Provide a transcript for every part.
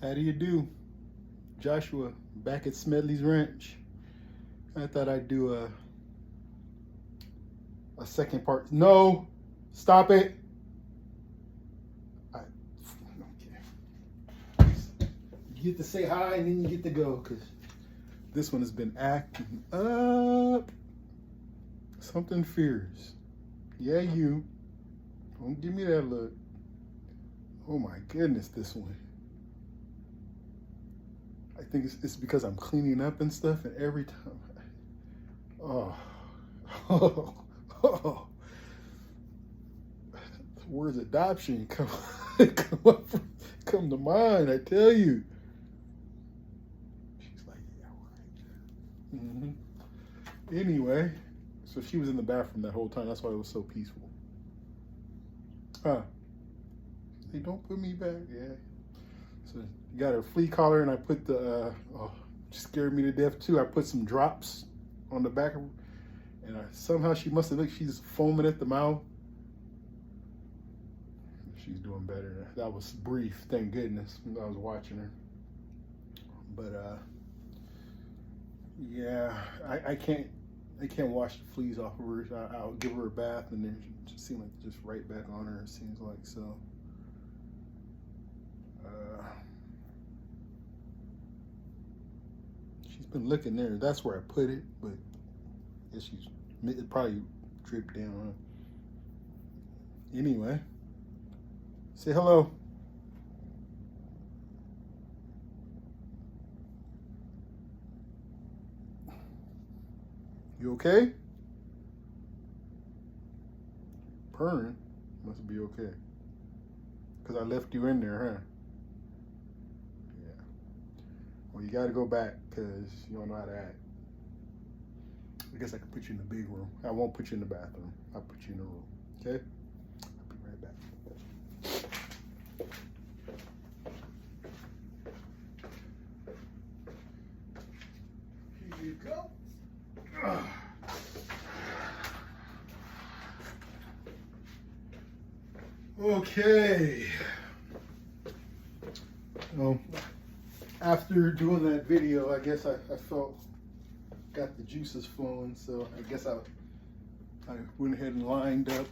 How do you do? Joshua, back at Smedley's Ranch. I thought I'd do a second part. No! Stop it! Okay. You get to say hi and then you get to go, because this one has been acting up. Something fierce. Yeah, you. Don't give me that look. Oh my goodness, this one. I think it's because I'm cleaning up and stuff, and every time, oh, oh. The words adoption come come to mind. I tell you. She's like, yeah, right. Anyway, so she was in the bathroom that whole time. That's why it was so peaceful. Hey, don't put me back. Yeah. So you got her flea collar, and I put the scared me to death too. I put some drops on the back of her, and somehow she must have looked. She's foaming at the mouth. She's doing better. That was brief, thank goodness. I was watching her, but yeah, I can't wash the fleas off of her. I'll give her a bath, and then she just seems like just right back on her. It seems like so. She's been looking there. That's where I put it, but I guess it probably dripped down. Huh? Anyway, say hello. You okay? Purring must be okay. Because I left you in there, huh? Yeah. Well, you got to go back because you don't know how to act. I guess I could put you in the big room. I won't put you in the bathroom. I'll put you in the room. Okay? I'll be right back. Here you go. Okay. After doing that video, I guess I felt got the juices flowing, so I guess I went ahead and lined up.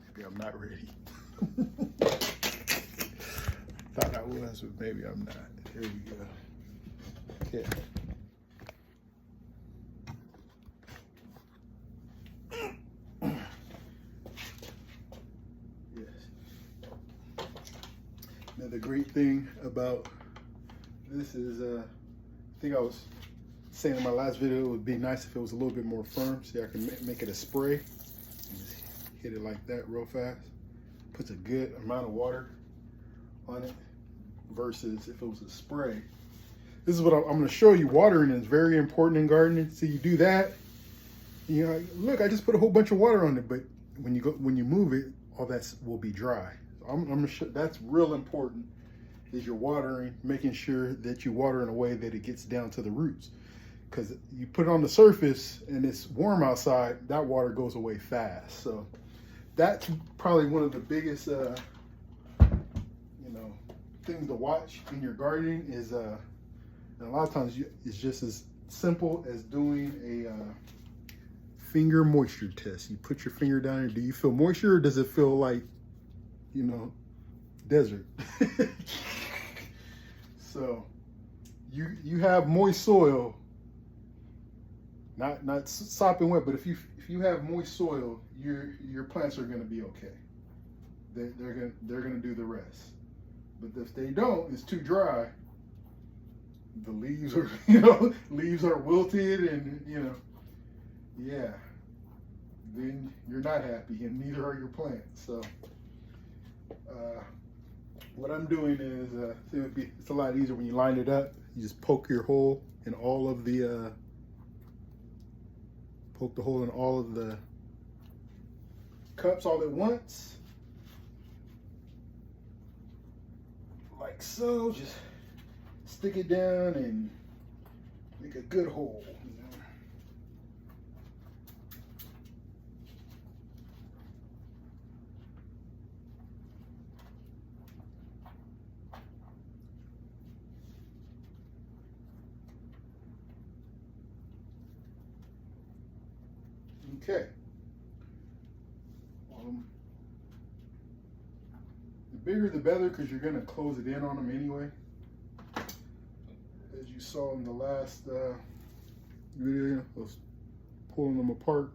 Maybe I'm not ready. Thought I was, but maybe I'm not. Here we go. Okay. The great thing about this is, I think I was saying in my last video, it would be nice if it was a little bit more firm. See, I can make it a spray. Just hit it like that real fast. Puts a good amount of water on it versus if it was a spray. This is what I'm going to show you. Watering is very important in gardening. So you do that. You know, look, I just put a whole bunch of water on it, but when you move it, all that will be dry. I'm gonna show, that's real important, is you're watering, making sure that you water in a way that it gets down to the roots. Because you put it on the surface and it's warm outside, that water goes away fast. So that's probably one of the biggest things to watch in your gardening is and a lot of times it's just as simple as doing a finger moisture test. You put your finger down there. Do you feel moisture, or does it feel like, desert? So you have moist soil, not sopping wet, but if you have moist soil, your plants are going to be okay. They're gonna do the rest. But if they don't, it's too dry. The leaves are leaves are wilted, and yeah, then you're not happy, and neither are your plants. So what I'm doing is it's a lot easier when you line it up. You just poke your hole in all of the poke the hole in all of the cups all at once, like so. Just stick it down and make a good hole. Okay. The bigger the better, because you're gonna close it in on them anyway. As you saw in the last video, I was pulling them apart.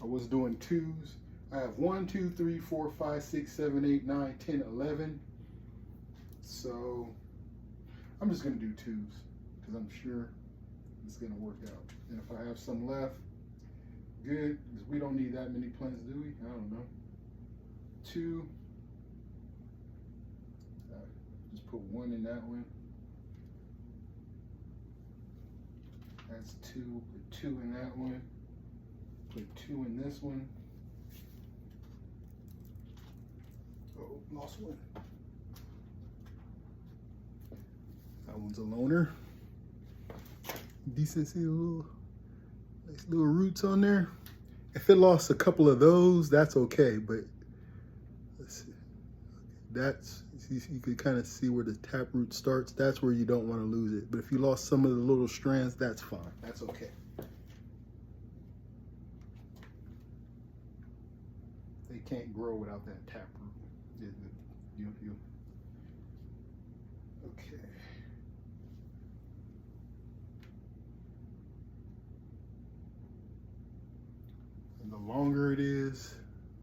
I was doing twos. I have 1, 2, 3, 4, 5, 6, 7, 8, 9, 10, 11. So I'm just gonna do twos because I'm sure it's gonna work out. And if I have some left, good, because we don't need that many plants, do we? I don't know. 2. Just put 1 in that one. That's 2. Put 2 in that one. Put 2 in this one. Oh, lost one. That one's a loner. Decent, see a little nice little roots on there. If it lost a couple of those, that's okay. But let's see. That's, you can kind of see where the taproot starts. That's where you don't want to lose it. But if you lost some of the little strands, that's fine. That's okay. They can't grow without that taproot. Okay. And the longer it is,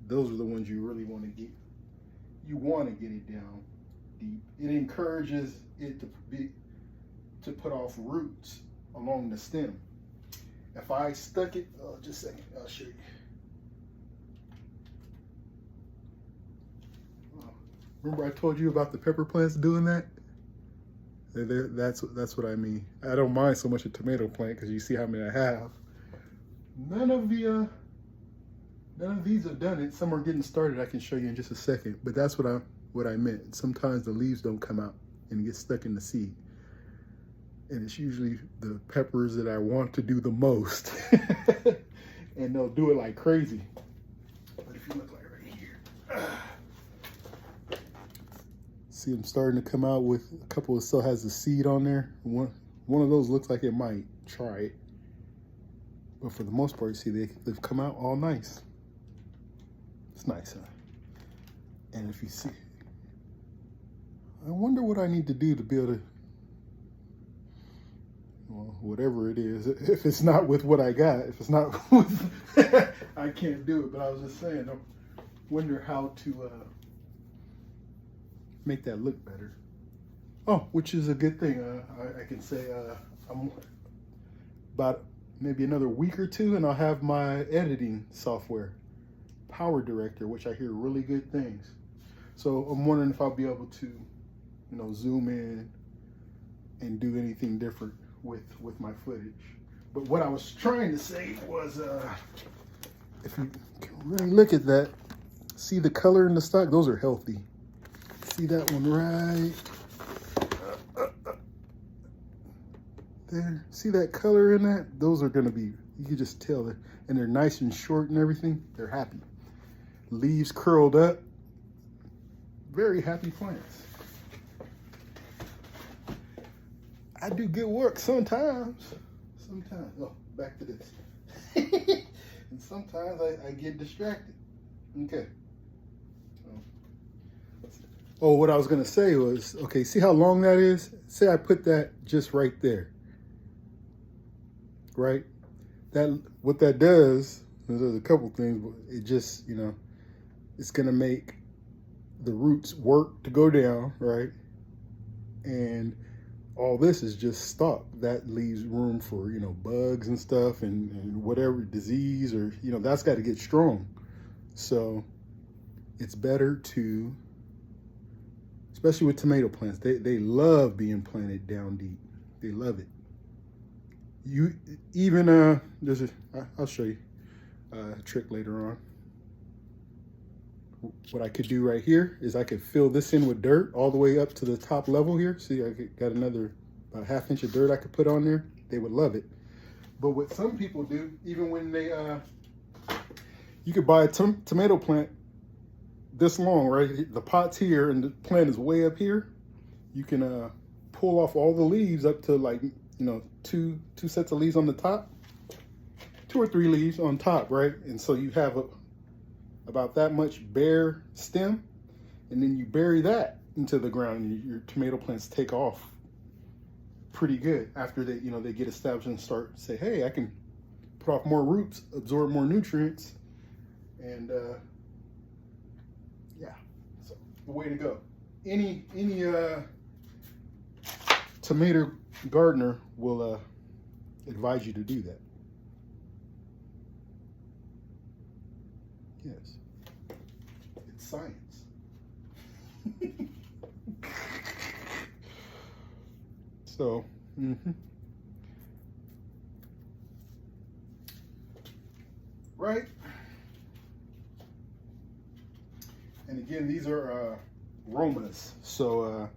those are the ones you really want to get. You want to get it down deep. It encourages it to put off roots along the stem. If I stuck it, just a second, I'll show you. Remember I told you about the pepper plants doing that? That's what I mean. I don't mind so much a tomato plant because you see how many I have. None of these have done it. Some are getting started. I can show you in just a second. But that's what I meant. Sometimes the leaves don't come out and get stuck in the seed. And it's usually the peppers that I want to do the most. And they'll do it like crazy. But if you look like right here. See them starting to come out with a couple of still has the seed on there. One of those looks like it might try it. But for the most part, see, they've come out all nice. It's nice, huh? And if you see, I wonder what I need to do to be able to, well, whatever it is, if it's not with what I got, if it's not with, I can't do it. But I was just saying, I wonder how to make that look better. Oh, which is a good thing. I can say I'm about maybe another week or two and I'll have my editing software, Power Director, which I hear really good things. So I'm wondering if I'll be able to, you know, zoom in and do anything different with my footage. But what I was trying to say was, if you can really look at that, see the color in the stock, those are healthy. See that one right there? See that color in that? Those are gonna be, you can just tell that, and they're nice and short and everything. They're happy. Leaves curled up. Very happy plants. I do good work sometimes. Sometimes, oh, back to this. And sometimes I get distracted. Okay. Oh, what I was gonna say was, okay, see how long that is? Say I put that just right there, right? What that does, there's a couple things, but it just, you know, it's gonna make the roots work to go down, right? And all this is just stock. That leaves room for, you know, bugs and stuff and whatever disease or, you know, that's got to get strong. So it's better to, especially with tomato plants, they love being planted down deep. They love it. You even I'll show you a trick later on. What I could do right here is I could fill this in with dirt all the way up to the top level here. See, I got another about ½ inch of dirt I could put on there. They would love it. But what some people do, even when they you could buy a tomato plant this long, right? The pot's here and the plant is way up here. You can pull off all the leaves up to, like, you know, two sets of leaves on the top, 2 or 3 leaves on top, right? And so you have about that much bare stem, and then you bury that into the ground, and your tomato plants take off pretty good after they, you know, they get established and start say, hey, I can put off more roots, absorb more nutrients, and yeah, so the way to go. Any tomato gardener will advise you to do that. Yes, it's science. So, right. And again, these are Romas. So,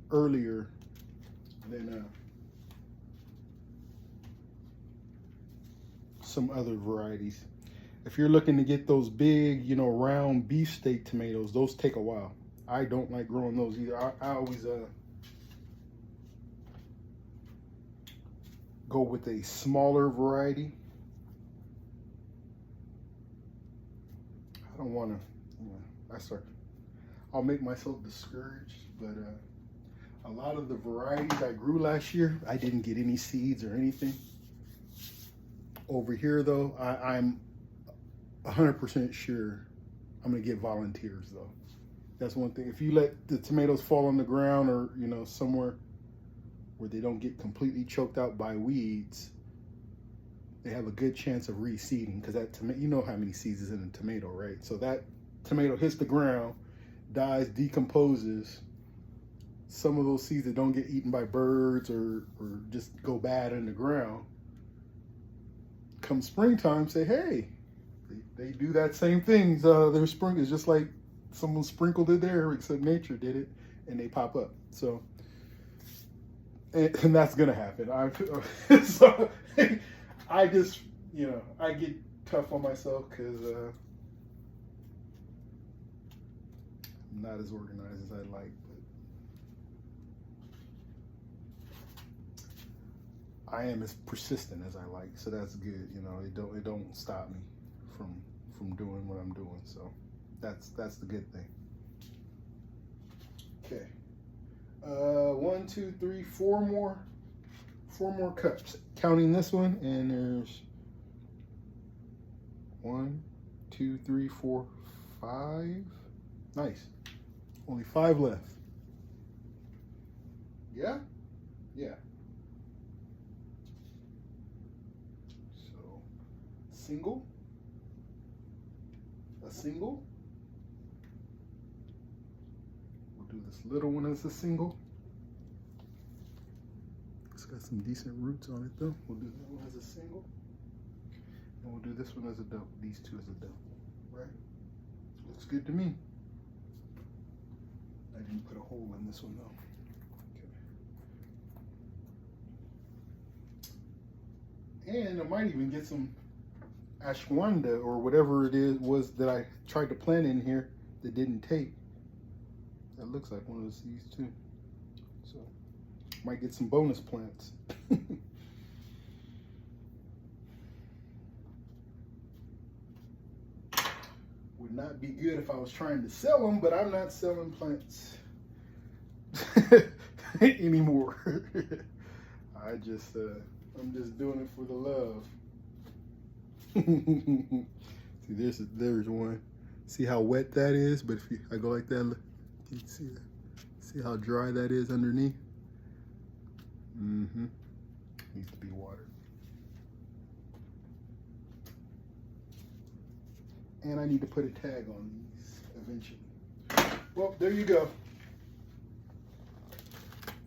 earlier than some other varieties. If you're looking to get those big, you know, round beefsteak tomatoes, those take a while. I don't like growing those either. I always go with a smaller variety. I don't want to, you know, I'll make myself discouraged, but a lot of the varieties I grew last year, I didn't get any seeds or anything. Over here though, I'm 100% sure I'm gonna get volunteers though. That's one thing. If you let the tomatoes fall on the ground, or you know, somewhere where they don't get completely choked out by weeds, they have a good chance of reseeding, because that tomato, you know how many seeds is in a tomato, right? So that tomato hits the ground, dies, decomposes. Some of those seeds that don't get eaten by birds or just go bad in the ground, come springtime, say, hey, they do that same thing. Their spring is just like someone sprinkled it there, except nature did it, and they pop up. So, and that's gonna happen. So I just, you know, I get tough on myself because I'm not as organized as I'd like. But I am as persistent as I like, so that's good. You know, it don't stop me from doing what I'm doing. So that's the good thing. Okay. 1, 2, 3, 4 more cups. Counting this one, and there's 1, 2, 3, 4, 5. Nice. Only 5 left. Yeah? Yeah. So, single. A single. We'll do this little one as a single. It's got some decent roots on it though. We'll do that one as a single. And we'll do this one as a double. These two as a double. Right? Looks good to me. I didn't put a hole in this one though. Okay. And I might even get some ashwanda or whatever it was that I tried to plant in here that didn't take. That looks like one of those seeds too. So might get some bonus plants. Would not be good if I was trying to sell them, but I'm not selling plants anymore. I'm just doing it for the love. See, there's one. See how wet that is? But if I go like that, look, you can see that. See how dry that is underneath? Needs to be watered. And I need to put a tag on these eventually. Well, there you go.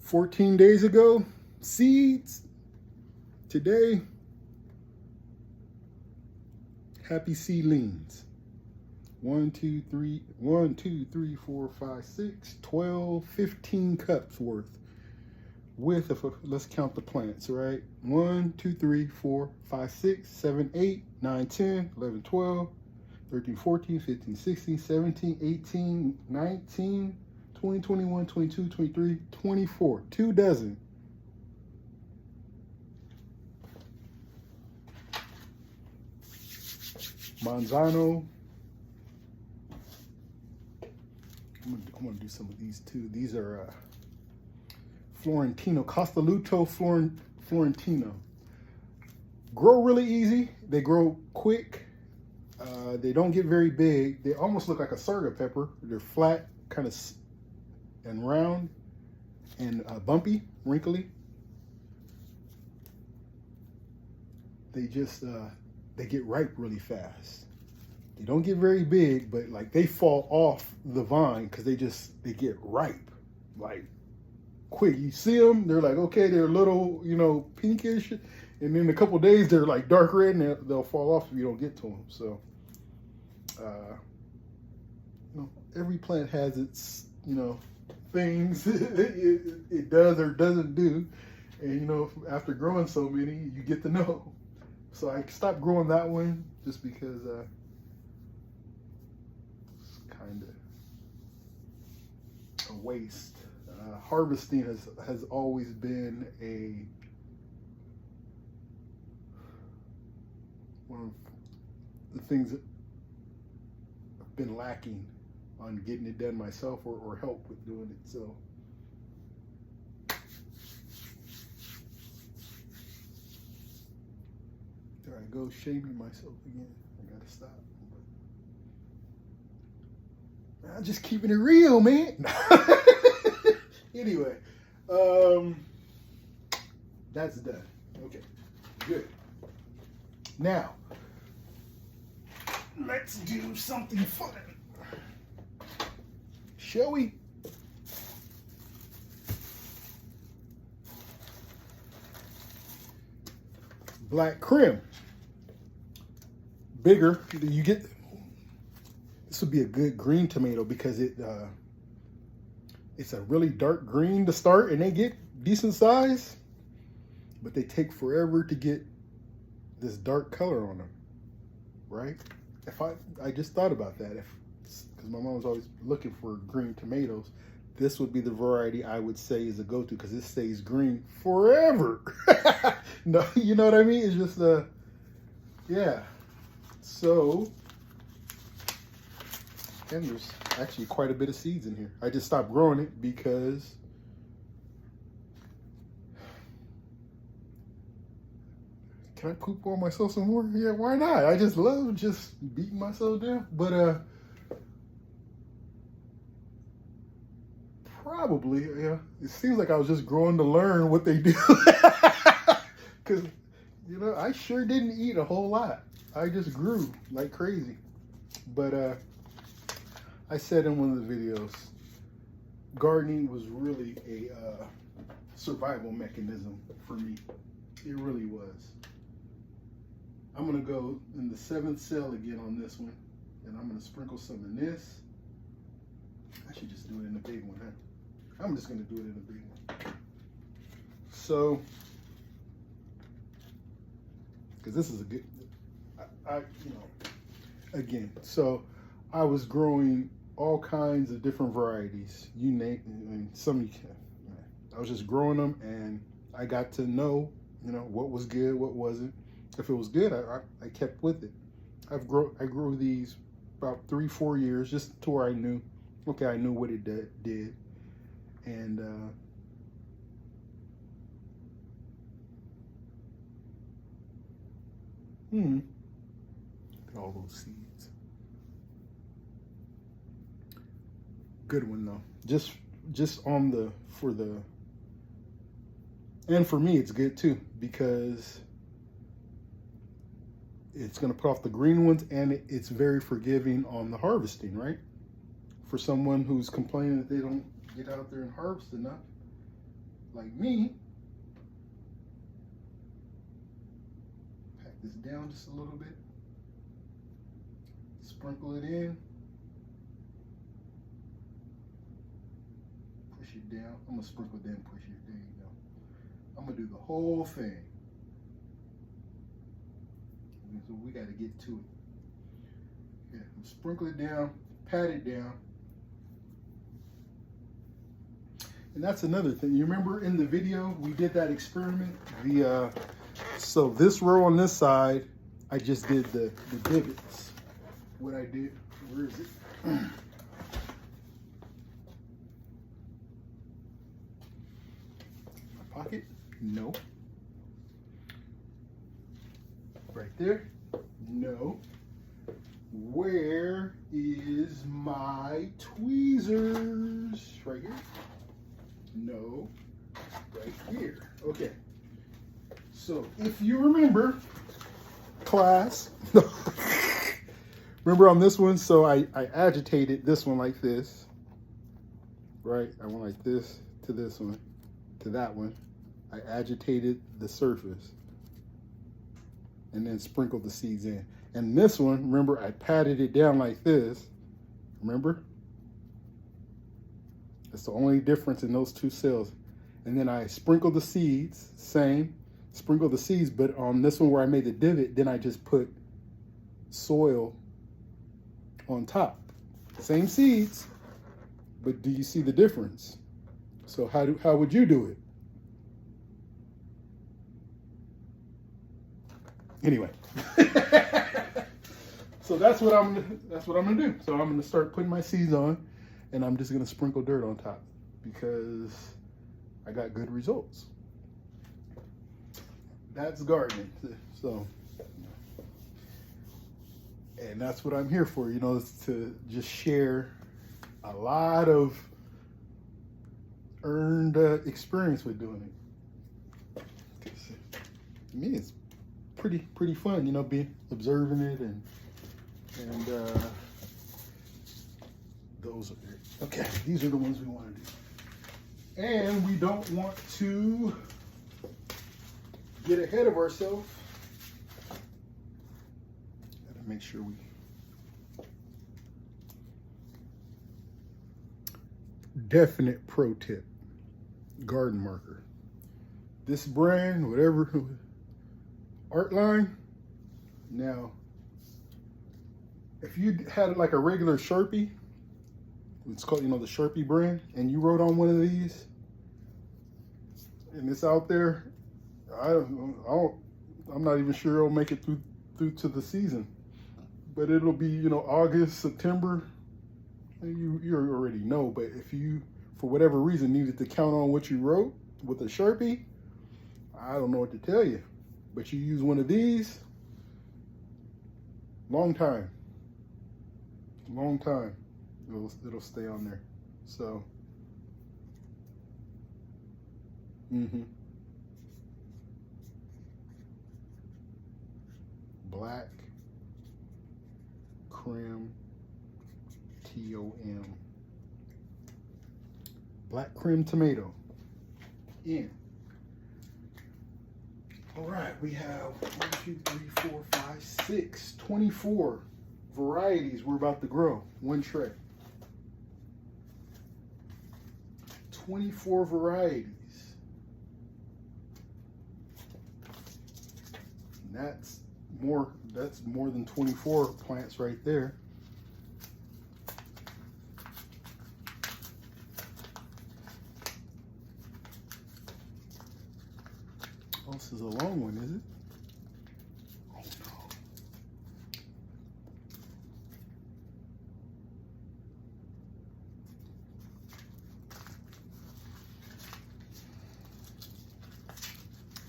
14 days ago, seeds. Today, happy seedlings. 1, 2, 3, 4, 5, 6, 12, 15 cups worth. Let's count the plants, right? 1, 2, 3, 4, 5, 6, 7, 8, 9, 10, 11, 12, 13, 14, 15, 16, 17, 18, 19, 20, 21, 22, 23, 24. 2 dozen Manzano. I'm gonna do some of these too. These are Florentino, Castelluto Florentino. Grow really easy. They grow quick. They don't get very big. They almost look like a sarga pepper. They're flat, kind of and round, and bumpy, wrinkly. They just they get ripe really fast. They don't get very big, but like they fall off the vine because they get ripe, like quick. You see them, they're like, okay, they're a little, you know, pinkish, and in a couple of days they're like dark red, and they'll fall off if you don't get to them. So, you know, every plant has its, you know, things it does or doesn't do, and you know, after growing so many, you get to know. So I stopped growing that one just because it's kind of a waste. Harvesting has always been one of the things that I've been lacking on getting it done myself or help with doing it. So there I go, shaming myself again. I gotta stop. I'm just keeping it real, man. Anyway, that's done. Okay, good. Now, let's do something fun. Shall we? Black Krim. Bigger. You get. This would be a good green tomato because it's a really dark green to start, and they get decent size, but they take forever to get this dark color on them, right? If I just thought about that, because my mom was always looking for green tomatoes, this would be the variety I would say is a go-to because it stays green forever. No, you know what I mean? It's just yeah. So, and there's actually quite a bit of seeds in here. I just stopped growing it because can I poop on myself some more? Yeah, why not? I just love just beating myself down. But probably, yeah. It seems like I was just growing to learn what they do. Because, you know, I sure didn't eat a whole lot. I just grew like crazy. But I said in one of the videos, gardening was really a survival mechanism for me. It really was. I'm gonna go in the 7th cell again on this one, and I'm gonna sprinkle some in this. I should just do it in the big one, huh? I'm just gonna do it in the big one. So, because this is a good, you know, again, so I was growing all kinds of different varieties. You name, and some you can. I was just growing them, and I got to know, you know, what was good, what wasn't. If it was good, I kept with it. I grew these about 3-4 years, just to where I knew, okay, I knew what it did, and look at all those seeds. Good one though. Just on the and for me it's good too because it's going to put off the green ones, and it's very forgiving on the harvesting, right? For someone who's complaining that they don't get out there and harvest enough, like me. Pack this down just a little bit. Sprinkle it in. Push it down. I'm going to sprinkle it, then push it. There you go. I'm going to do the whole thing. So we got to get to it. Yeah, sprinkle it down, pat it down. And that's another thing. You remember in the video we did that experiment? So this row on this side, I just did the divots. what I did. Where is it? My pocket? No. Right there? No. Where is my tweezers? Right here? No. Right here. Okay. So if you remember, class, remember on this one, so I agitated this one like this, right? I went like this to this one, to that one. I agitated the surface and then sprinkled the seeds in. And this one, remember, I patted it down like this, remember? That's the only difference in those two cells. And then I sprinkled the seeds, same, sprinkle the seeds, but on this one where I made the divot, then I just put soil on top. Same seeds, but do you see the difference? So how would you do it? Anyway, so that's what I'm gonna do. So I'm gonna start putting my seeds on, and I'm just gonna sprinkle dirt on top because I got good results. That's gardening. So, and that's what I'm here for, you know, is to just share a lot of earned experience with doing it. To me, it's pretty fun, you know, observing it and those are it. Okay, these are the ones we want to do. And we don't want to get ahead of ourselves. Gotta make sure we definite pro tip, garden marker. This brand, whatever, Artline. Now, if you had like a regular Sharpie, it's called, you know, the Sharpie brand, and you wrote on one of these, and it's out there, I'm not even sure it'll make it through to the season, but it'll be, you know, August, September. You already know, but if you, for whatever reason, needed to count on what you wrote with a Sharpie, I don't know what to tell you. But you use one of these, long time, it'll stay on there. So, Black Krim TOM, Black Krim tomato in. All right, we have 1, 2, 3, 4, 5, 6, 24 varieties we're about to grow. One tray. 24 varieties. And that's more than 24 plants right there. Oh, this is a long one, is it? Oh no.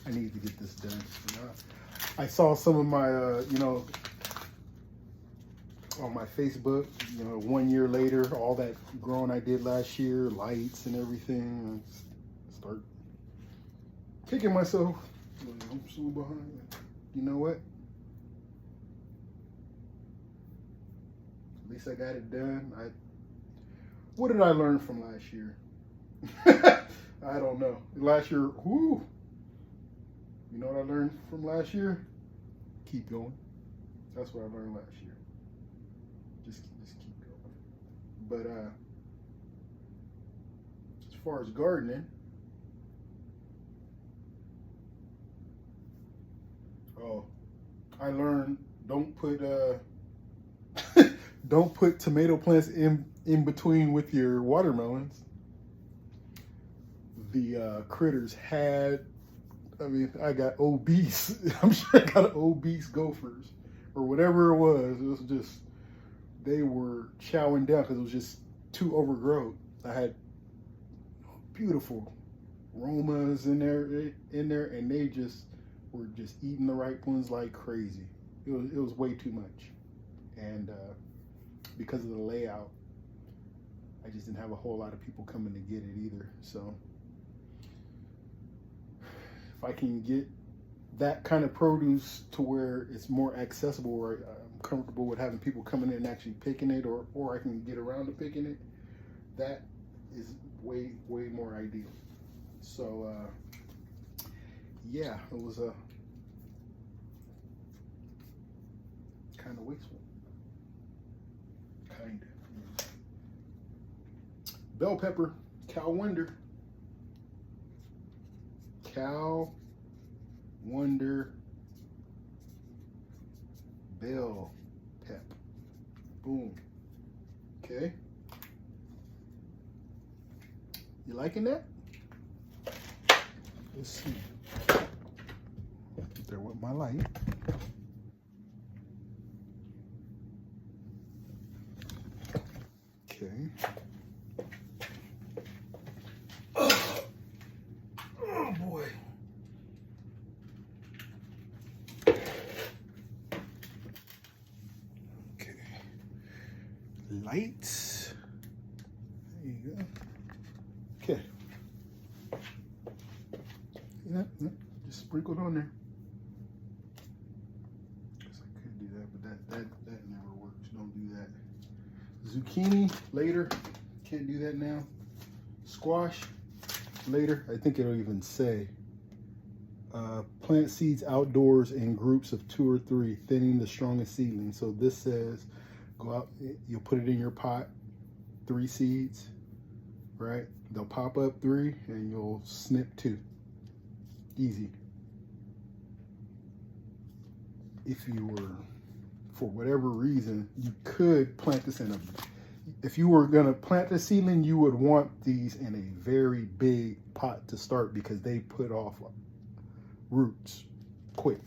I need to get this done. I saw some of my, you know, on my Facebook, you know, 1 year later, all that growing I did last year, lights and everything. I start kicking myself. I'm so behind. You know what? At least I got it done. What did I learn from last year? I don't know. Last year, whoo. You know what I learned from last year? Keep going. That's what I learned last year. Just keep going. But as far as gardening, I learned don't put tomato plants in between with your watermelons. The critters had, I mean, I got obese. I'm sure I got obese gophers or whatever it was. It was just they were chowing down because it was just too overgrown. I had beautiful aromas in there, and they just were just eating the right ones like crazy. It was way too much, and because of the layout, I just didn't have a whole lot of people coming to get it either. So if I can get that kind of produce to where it's more accessible, where I'm comfortable with having people coming in and actually picking it, or I can get around to picking it, that is way more ideal. So yeah, it was a kind of wasteful, kind of. Bell pepper, Cal Wonder bell pep. Boom. Okay. You liking that? Let's see. There with my light. Okay. Oh boy. Okay. Lights. There you go. Okay. Yeah, just sprinkled on there. Guess I could do that, but that never works. Don't do that. Zucchini later. Can't do that now. Squash later. I think it'll even say plant seeds outdoors in groups of 2 or 3, thinning the strongest seedling. So this says go out, you'll put it in your pot, 3 seeds, right? They'll pop up 3 and you'll snip 2. Easy. If you were, for whatever reason, you could plant this in a, if you were gonna plant the seedling, you would want these in a very big pot to start because they put off roots quick.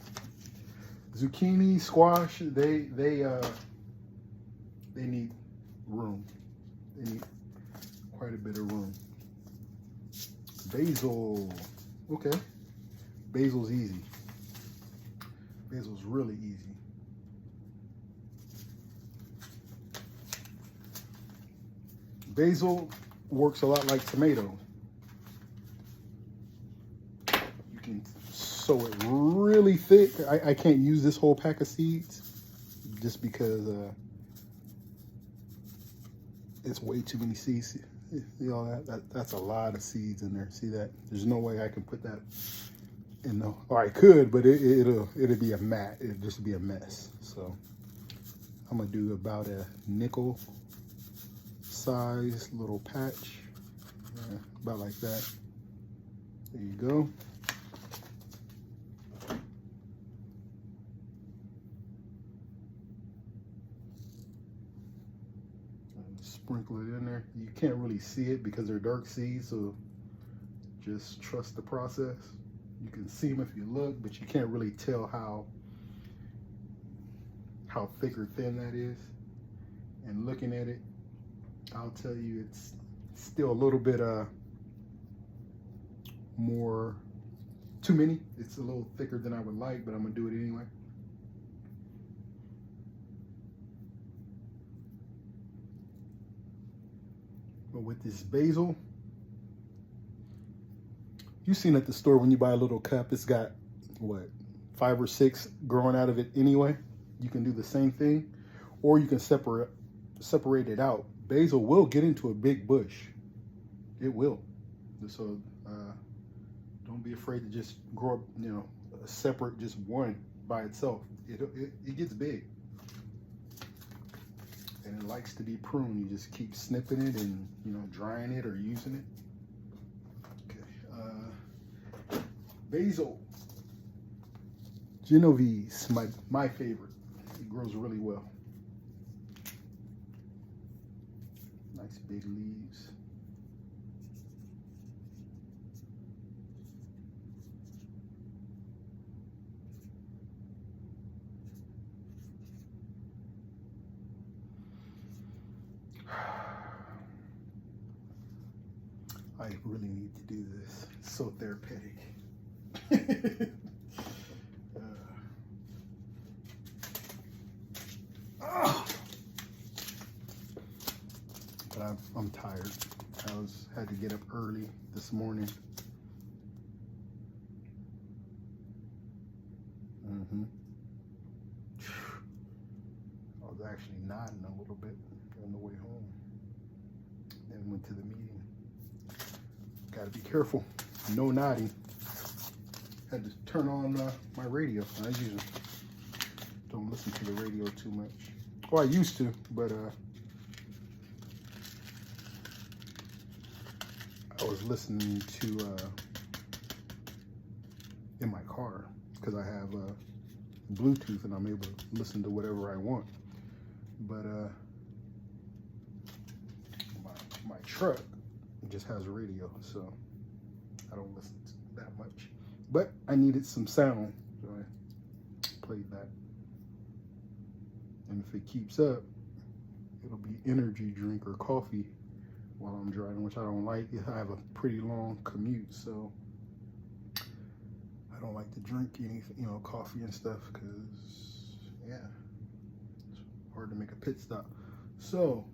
Zucchini, squash, they need room. They need quite a bit of room. Basil, okay. Basil's easy. Basil's really easy. Basil works a lot like tomato. You can sow it really thick. I can't use this whole pack of seeds just because it's way too many seeds. You know, that's a lot of seeds in there. See that? There's no way I can put that in the, or I could, but it'll be a mat. It'll just be a mess. So I'm gonna do about a nickel size little patch, about like that. There you go. Sprinkle it in there. You can't really see it because they're dark seeds, so just trust the process. You can see them if you look, but you can't really tell how thick or thin that is. And looking at it, I'll tell you it's still a little bit more, too many. It's a little thicker than I would like, but I'm gonna do it anyway. But with this basil, you've seen at the store when you buy a little cup, it's got what, 5 or 6 growing out of it anyway. You can do the same thing, or you can separate it out. Basil will get into a big bush. It will. So don't be afraid to just grow up, you know, a separate, just one by itself. It gets big. And it likes to be pruned. You just keep snipping it and, you know, drying it or using it. Okay. Basil. Genovese, my favorite. It grows really well. Nice big leaves. I really need to do this. It's so therapeutic. But I'm tired. Had to get up early this morning. I was actually nodding a little bit on the way home and went to the meeting. Gotta be careful. No nodding. Had to turn on my radio as usual. Don't listen to the radio too much. Well, I used to, but I was listening to in my car because I have Bluetooth and I'm able to listen to whatever I want. But my truck just has a radio, so I don't listen to that much. But I needed some sound, so I played that. And if it keeps up, it'll be energy drink or coffee while I'm driving, which I don't like. I have a pretty long commute, so I don't like to drink anything, coffee and stuff, because, yeah, it's hard to make a pit stop. So,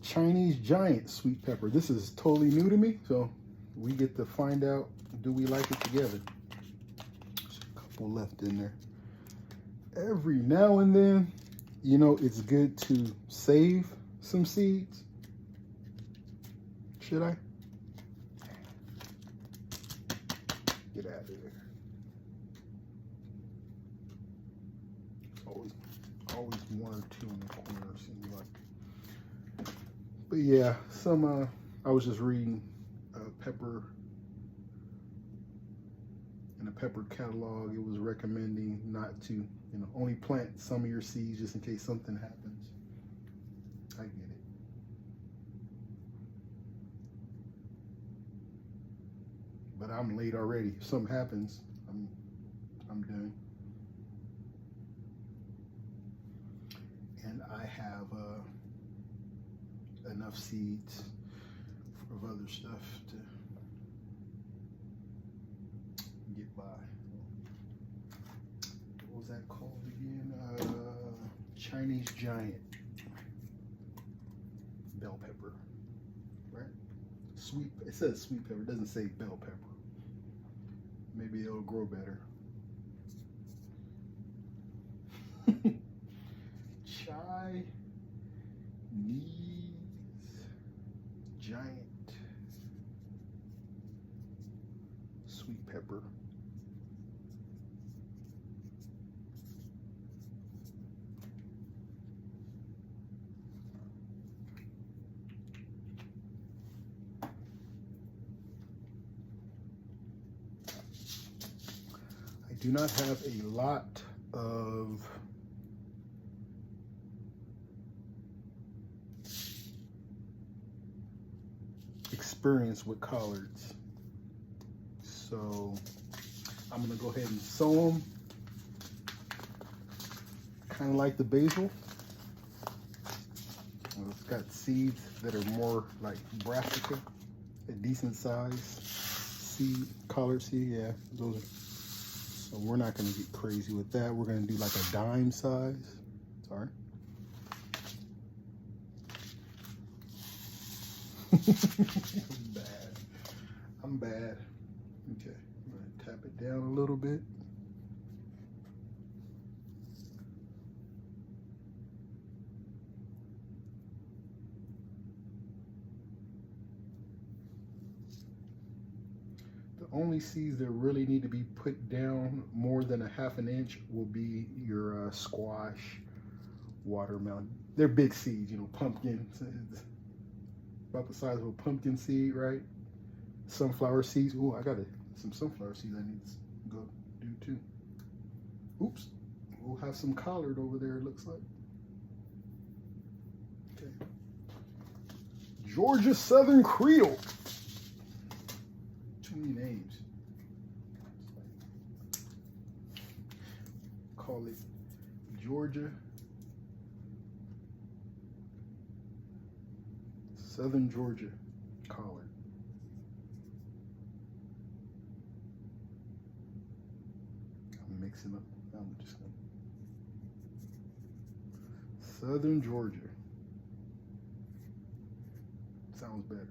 Chinese giant sweet pepper. This is totally new to me, so we get to find out, do we like it together? There's a couple left in there. Every now and then, it's good to save some seeds. Should I? Get out of there. Always one or two in the corner, seems like. But yeah, I was just reading pepper, in a pepper catalog. It was recommending not to, only plant some of your seeds just in case something happens. I get it. But I'm late already. If something happens, I'm done. And I have enough seeds of other stuff to get by. What was that called again? Chinese giant bell pepper, right? Sweet. It says sweet pepper. It doesn't say bell pepper. Maybe it'll grow better. Chinese giant sweet pepper. I do not have a lot of experience with collards, so I'm gonna go ahead and sow them, kind of like the basil. It's got seeds that are more like brassica, a decent size seed, collard seed. Yeah, those are. So we're not gonna get crazy with that. We're gonna do like a dime size. Sorry. I'm bad. Okay, I'm gonna tap it down a little bit. The only seeds that really need to be put down more than a ½ inch will be your squash, watermelon. They're big seeds, pumpkin. About the size of a pumpkin seed, right? Sunflower seeds. Oh, I got some sunflower seeds I need to go do too. Oops. We'll have some collard over there, it looks like. Okay. Georgia Southern Creole. Too many names. Call it Georgia. Southern Georgia collard. I'm mixing up. I'm just gonna. Southern Georgia. Sounds better.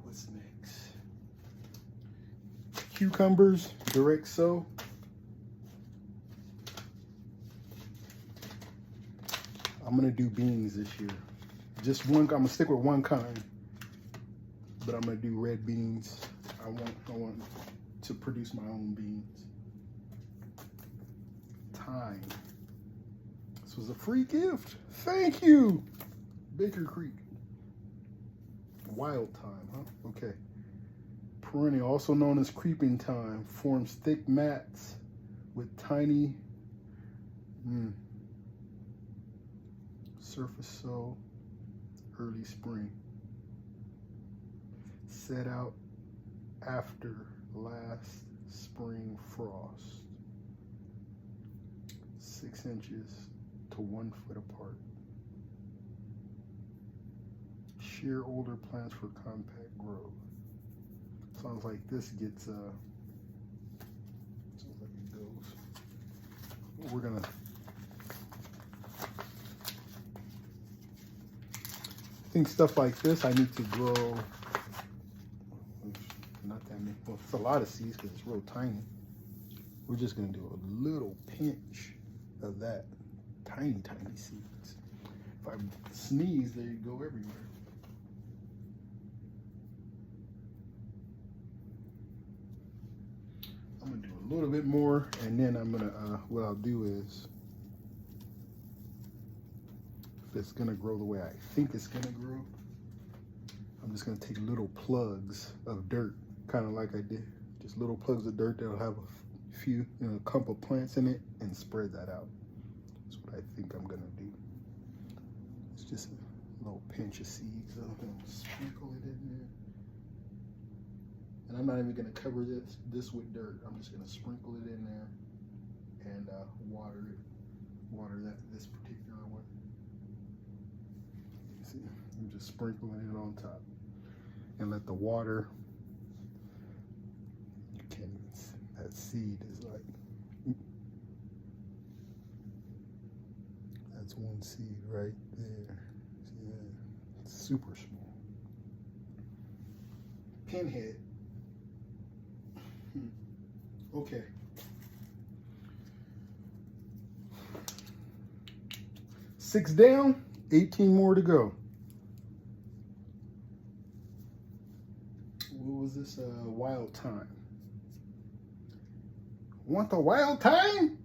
What's next? Cucumbers, direct sow. I'm gonna do beans this year. Just one. I'm gonna stick with one kind, but I'm gonna do red beans. I want to produce my own beans. Thyme. This was a free gift. Thank you, Baker Creek. Wild thyme, huh? Okay. Perennial, also known as creeping thyme, forms thick mats with tiny surface sow early spring. Set out after last spring frost. 6 inches to 1 foot apart. Shear older plants for compact growth. Sounds like this gets sounds like it goes. We're gonna I think stuff like this I need to grow not that many. Well, it's a lot of seeds because it's real tiny. We're just gonna do a little pinch of that. Tiny seeds. If I sneeze, they go everywhere. I'm gonna do a little bit more, and then I'm gonna, what I'll do is, if it's gonna grow the way I think it's gonna grow, I'm just gonna take little plugs of dirt, kind of like I did. Just little plugs of dirt that'll have a few, a couple plants in it, and spread that out. That's what I think I'm gonna do. It's just a little pinch of seeds. I'm gonna sprinkle it in there. And I'm not even gonna cover this with dirt. I'm just gonna sprinkle it in there and water this particular one. You see, I'm just sprinkling it on top and let the water. That seed is like, that's one seed right there. See that? It's super small. Pinhead. Okay. Six down, 18 more to go. What was this? Wild thyme. Want the wild thyme?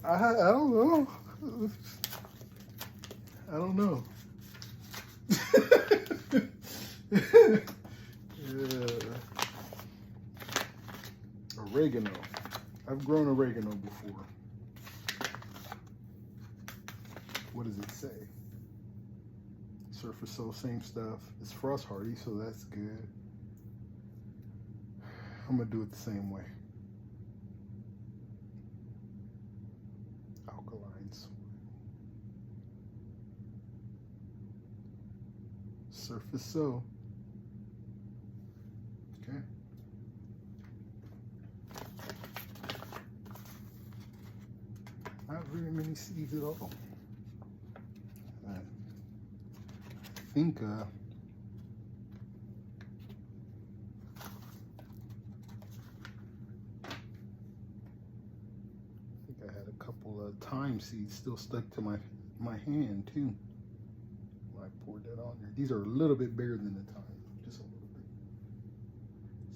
I don't know. I don't know. Oregano. I've grown oregano before. What does it say? Surface sow, same stuff. It's frost hardy, so that's good. I'm gonna do it the same way. Alkaline soil. Surface sow. Okay. Not very many seeds at all. I think I had a couple of thyme seeds still stuck to my my hand too. I poured that on there. These are a little bit bigger than the thyme, just a little bit.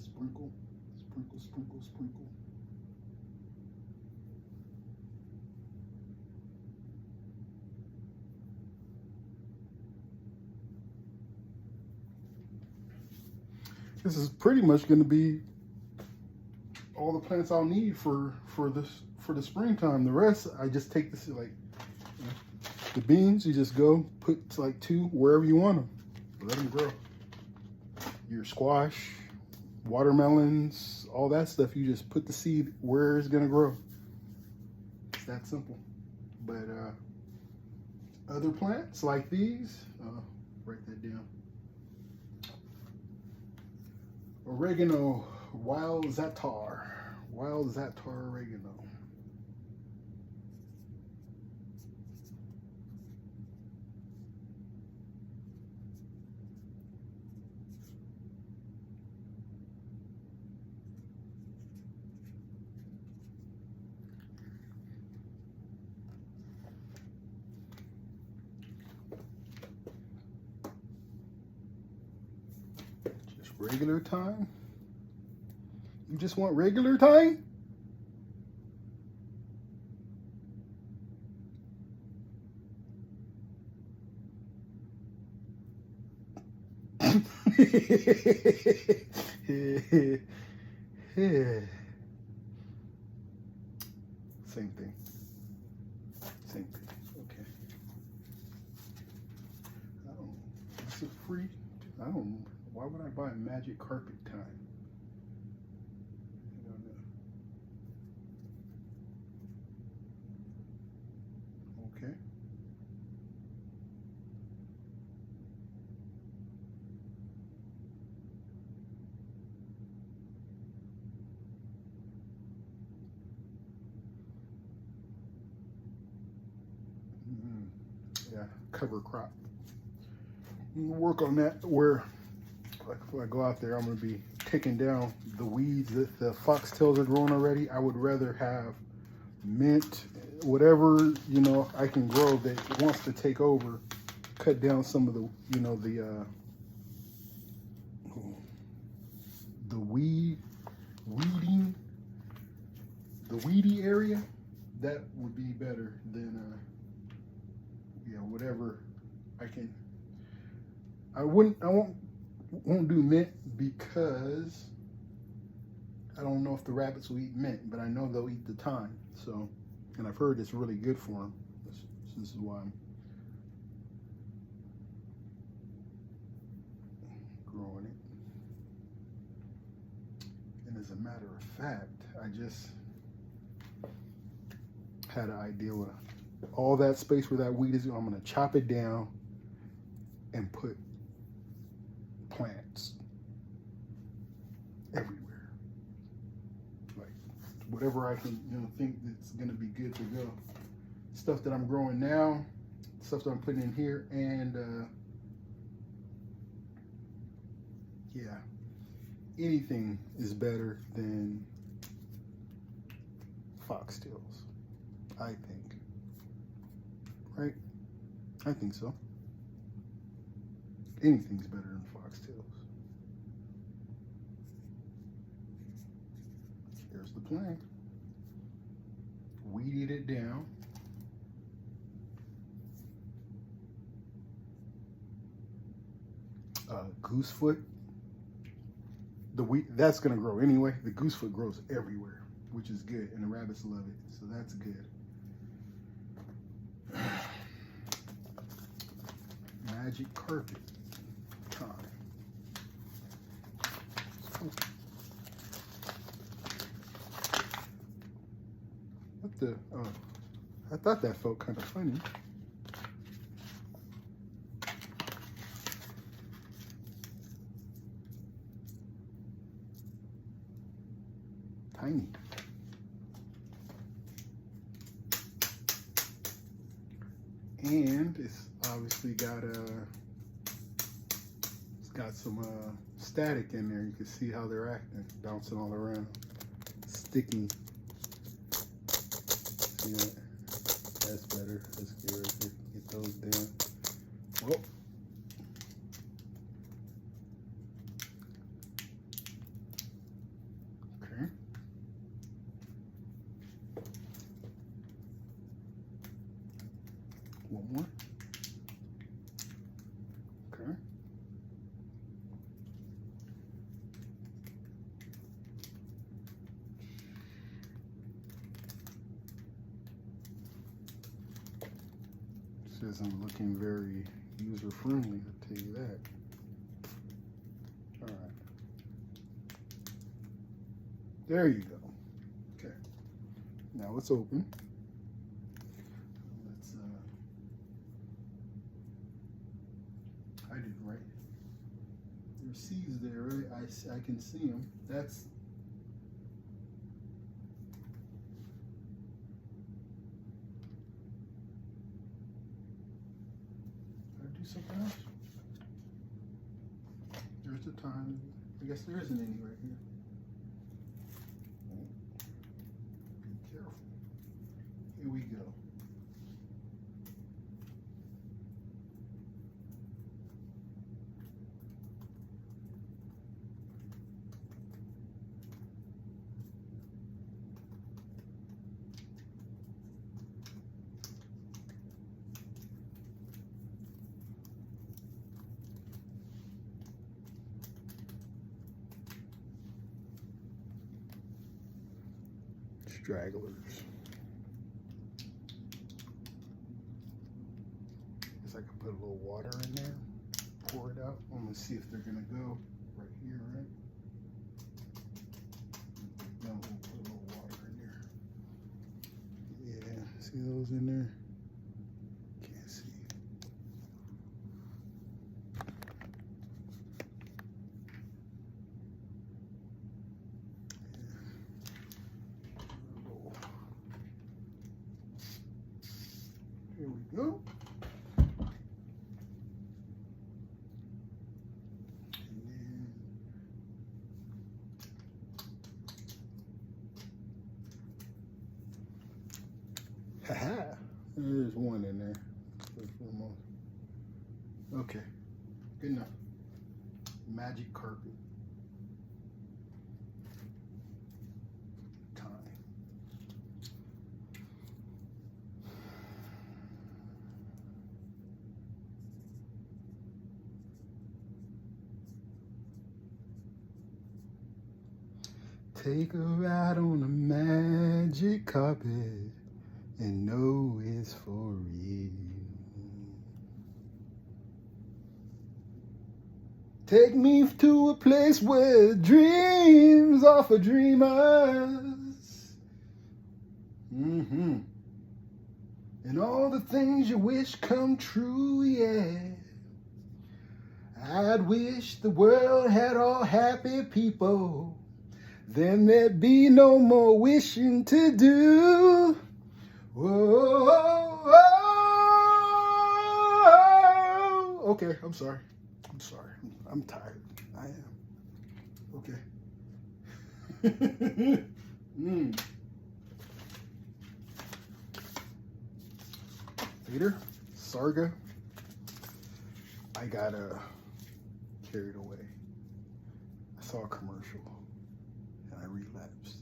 Sprinkle, sprinkle, sprinkle, sprinkle. This is pretty much going to be all the plants I'll need for the springtime. The rest, I just take this, like, you know, the beans, you just go put like 2 wherever you want them. Let them grow. Your squash, watermelons, all that stuff, you just put the seed where it's gonna grow. It's that simple. But other plants like these, write that down. Oregano, wild zatar oregano. Just regular thyme. You just want regular thyme? Same thing. Same thing. Okay. I don't. This is free. I don't. Why would I buy magic carpet thyme? I don't know. Okay. Yeah, cover crop. Work on that where, like, if I go out there, I'm going to be taking down the weeds that the foxtails are growing already. I would rather have mint, whatever, you know, I can grow that wants to take over, cut down some of the, you know, the weedy area. That would be better than, yeah, whatever I can. I won't do mint because I don't know if the rabbits will eat mint, but I know they'll eat the thyme. So, and I've heard it's really good for them. This is why I'm growing it. And as a matter of fact, I just had an idea with all that space where that weed is. I'm going to chop it down and put plants everywhere, like whatever I can, you know, think that's going to be good to go. Stuff that I'm growing now, stuff that I'm putting in here, and yeah, anything is better than foxtails, I think. Right? I think so. Anything's better than foxtails. Here's the plant. Weeded it down. Goosefoot. The wheat, that's gonna grow anyway. The goosefoot grows everywhere, which is good, and the rabbits love it, so that's good. Magic carpet time. What the? Oh, I thought that felt kind of funny. Tiny. And it's obviously got some static in there. You can see how they're acting, bouncing all around, sticky. See that? That's better. Let's get those down. Oh. Okay. One more. Okay. This isn't looking very user-friendly, I'll tell you that. All right. There you go. Okay. Now it's open. Let's I did right. There's C's there, right? I can see them. That's do something else. There's the time. I guess there isn't any right here. Be careful. Here we go. Stragglers. Guess I could put a little water in there, pour it out. I'm gonna see if they're gonna go right here, right? No, we'll put a little water in there. Yeah, see those in there? Can't see. Here we go. Haha. There's one in there. Okay. Good enough. Magic carpet. Take a ride on a magic carpet and know it's for real. Take me to a place where dreams are for dreamers. And all the things you wish come true, yeah. I'd wish the world had all happy people. Then there'd be no more wishing to do. Whoa, okay, I'm sorry. I'm tired. I am. Okay. Later, Sarga. I got carried away. I saw a commercial. I relapsed.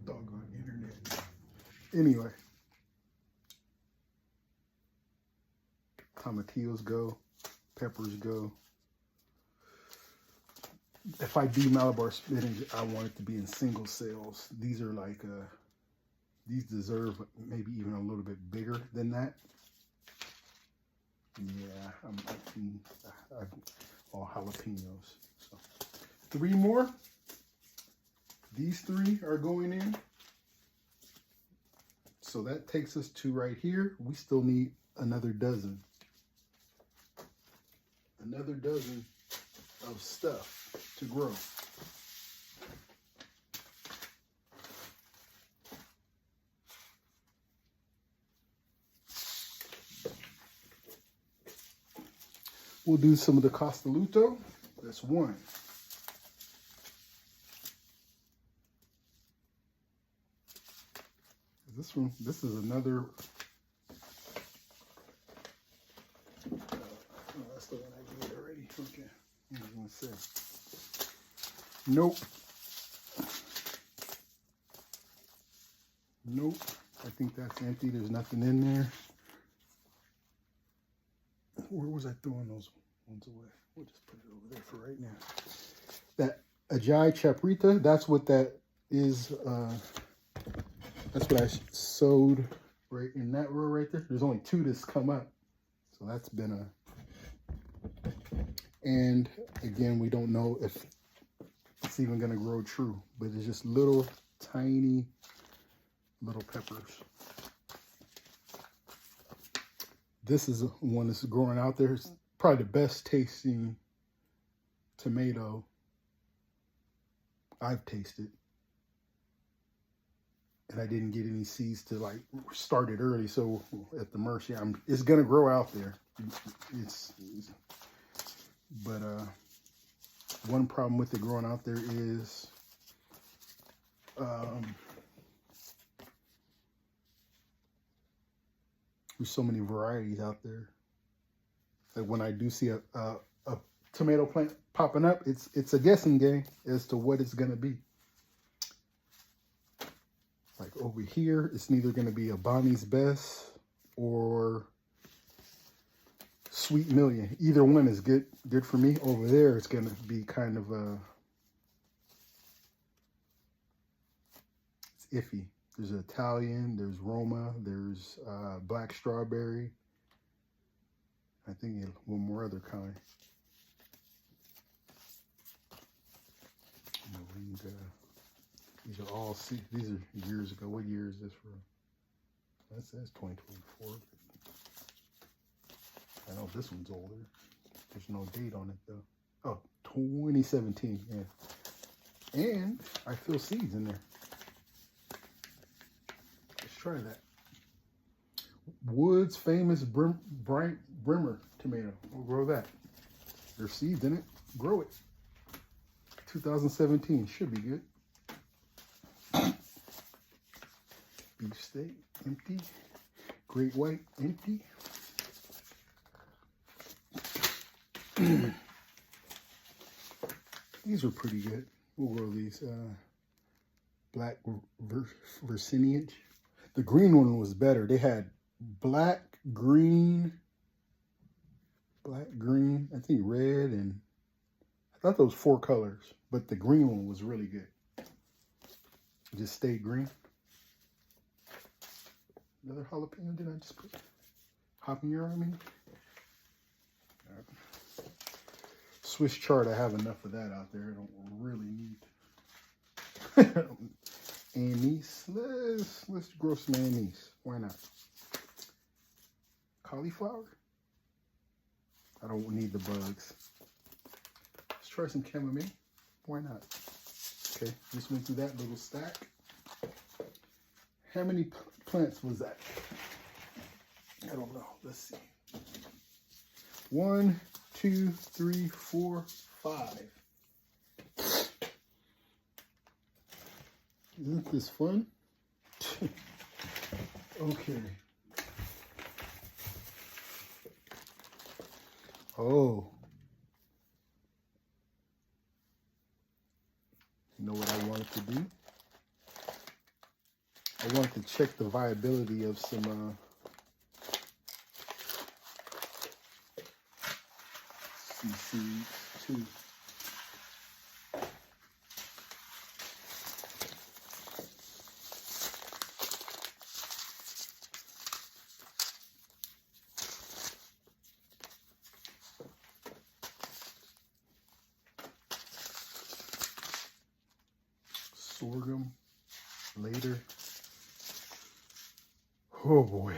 Doggone internet. Anyway. Tomatillos go. Peppers go. If I do Malabar spinach, I want it to be in single cells. These are like, these deserve maybe even a little bit bigger than that. Yeah, I'm all jalapenos. So 3 more. These 3 are going in. So that takes us to right here. We still need another dozen. Another dozen of stuff to grow. We'll do some of the Costa Luto. That's 1. This is another. Oh, that's the one I did already. Okay. I was gonna say. Nope. Nope. I think that's empty. There's nothing in there. Where was I throwing those ones away? We'll just put it over there for right now. That Ajay Chaprita, that's what that is. That's what I sowed right in that row right there. There's only 2 that's come up. So that's been a... And again, we don't know if it's even going to grow true. But it's just little, tiny, little peppers. This is one that's growing out there. It's probably the best tasting tomato I've tasted. And I didn't get any seeds to like start it early. So at the mercy, it's going to grow out there. But one problem with it growing out there is there's so many varieties out there that when I do see a tomato plant popping up, it's a guessing game as to what it's going to be. Like over here, it's neither going to be a Bonnie's Best or Sweet Million. Either one is good for me. Over there, it's going to be kind of it's iffy. There's Italian, there's Roma, there's black strawberry. I think one more other kind. These are all, these are years ago. What year is this from? That says 2024. I know this one's older. There's no date on it though. Oh, 2017, yeah. And I feel seeds in there. Let's try that. Wood's famous Bremer tomato. We'll grow that. There's seeds in it. Grow it. 2017 should be good. Beefsteak, empty. Great White, empty. These are pretty good. We'll grow these. Black Versiniage. The green one was better. They had black, green, I think red, and I thought those 4 colors, but the green one was really good. It just stayed green. Another jalapeno, did I just put? Habanero, I mean. Swiss chard, I have enough of that out there. I don't really need. Anise, let's grow some anise. Why not? Cauliflower. I don't need the bugs. Let's try some chamomile. Why not? Okay, just went through that little stack. How many plants was that? I don't know. Let's see. 1, 2, 3, 4, 5. Isn't this fun? Okay. Oh. You know what I wanted to do? I wanted to check the viability of some seeds too. Sorghum later. Oh boy.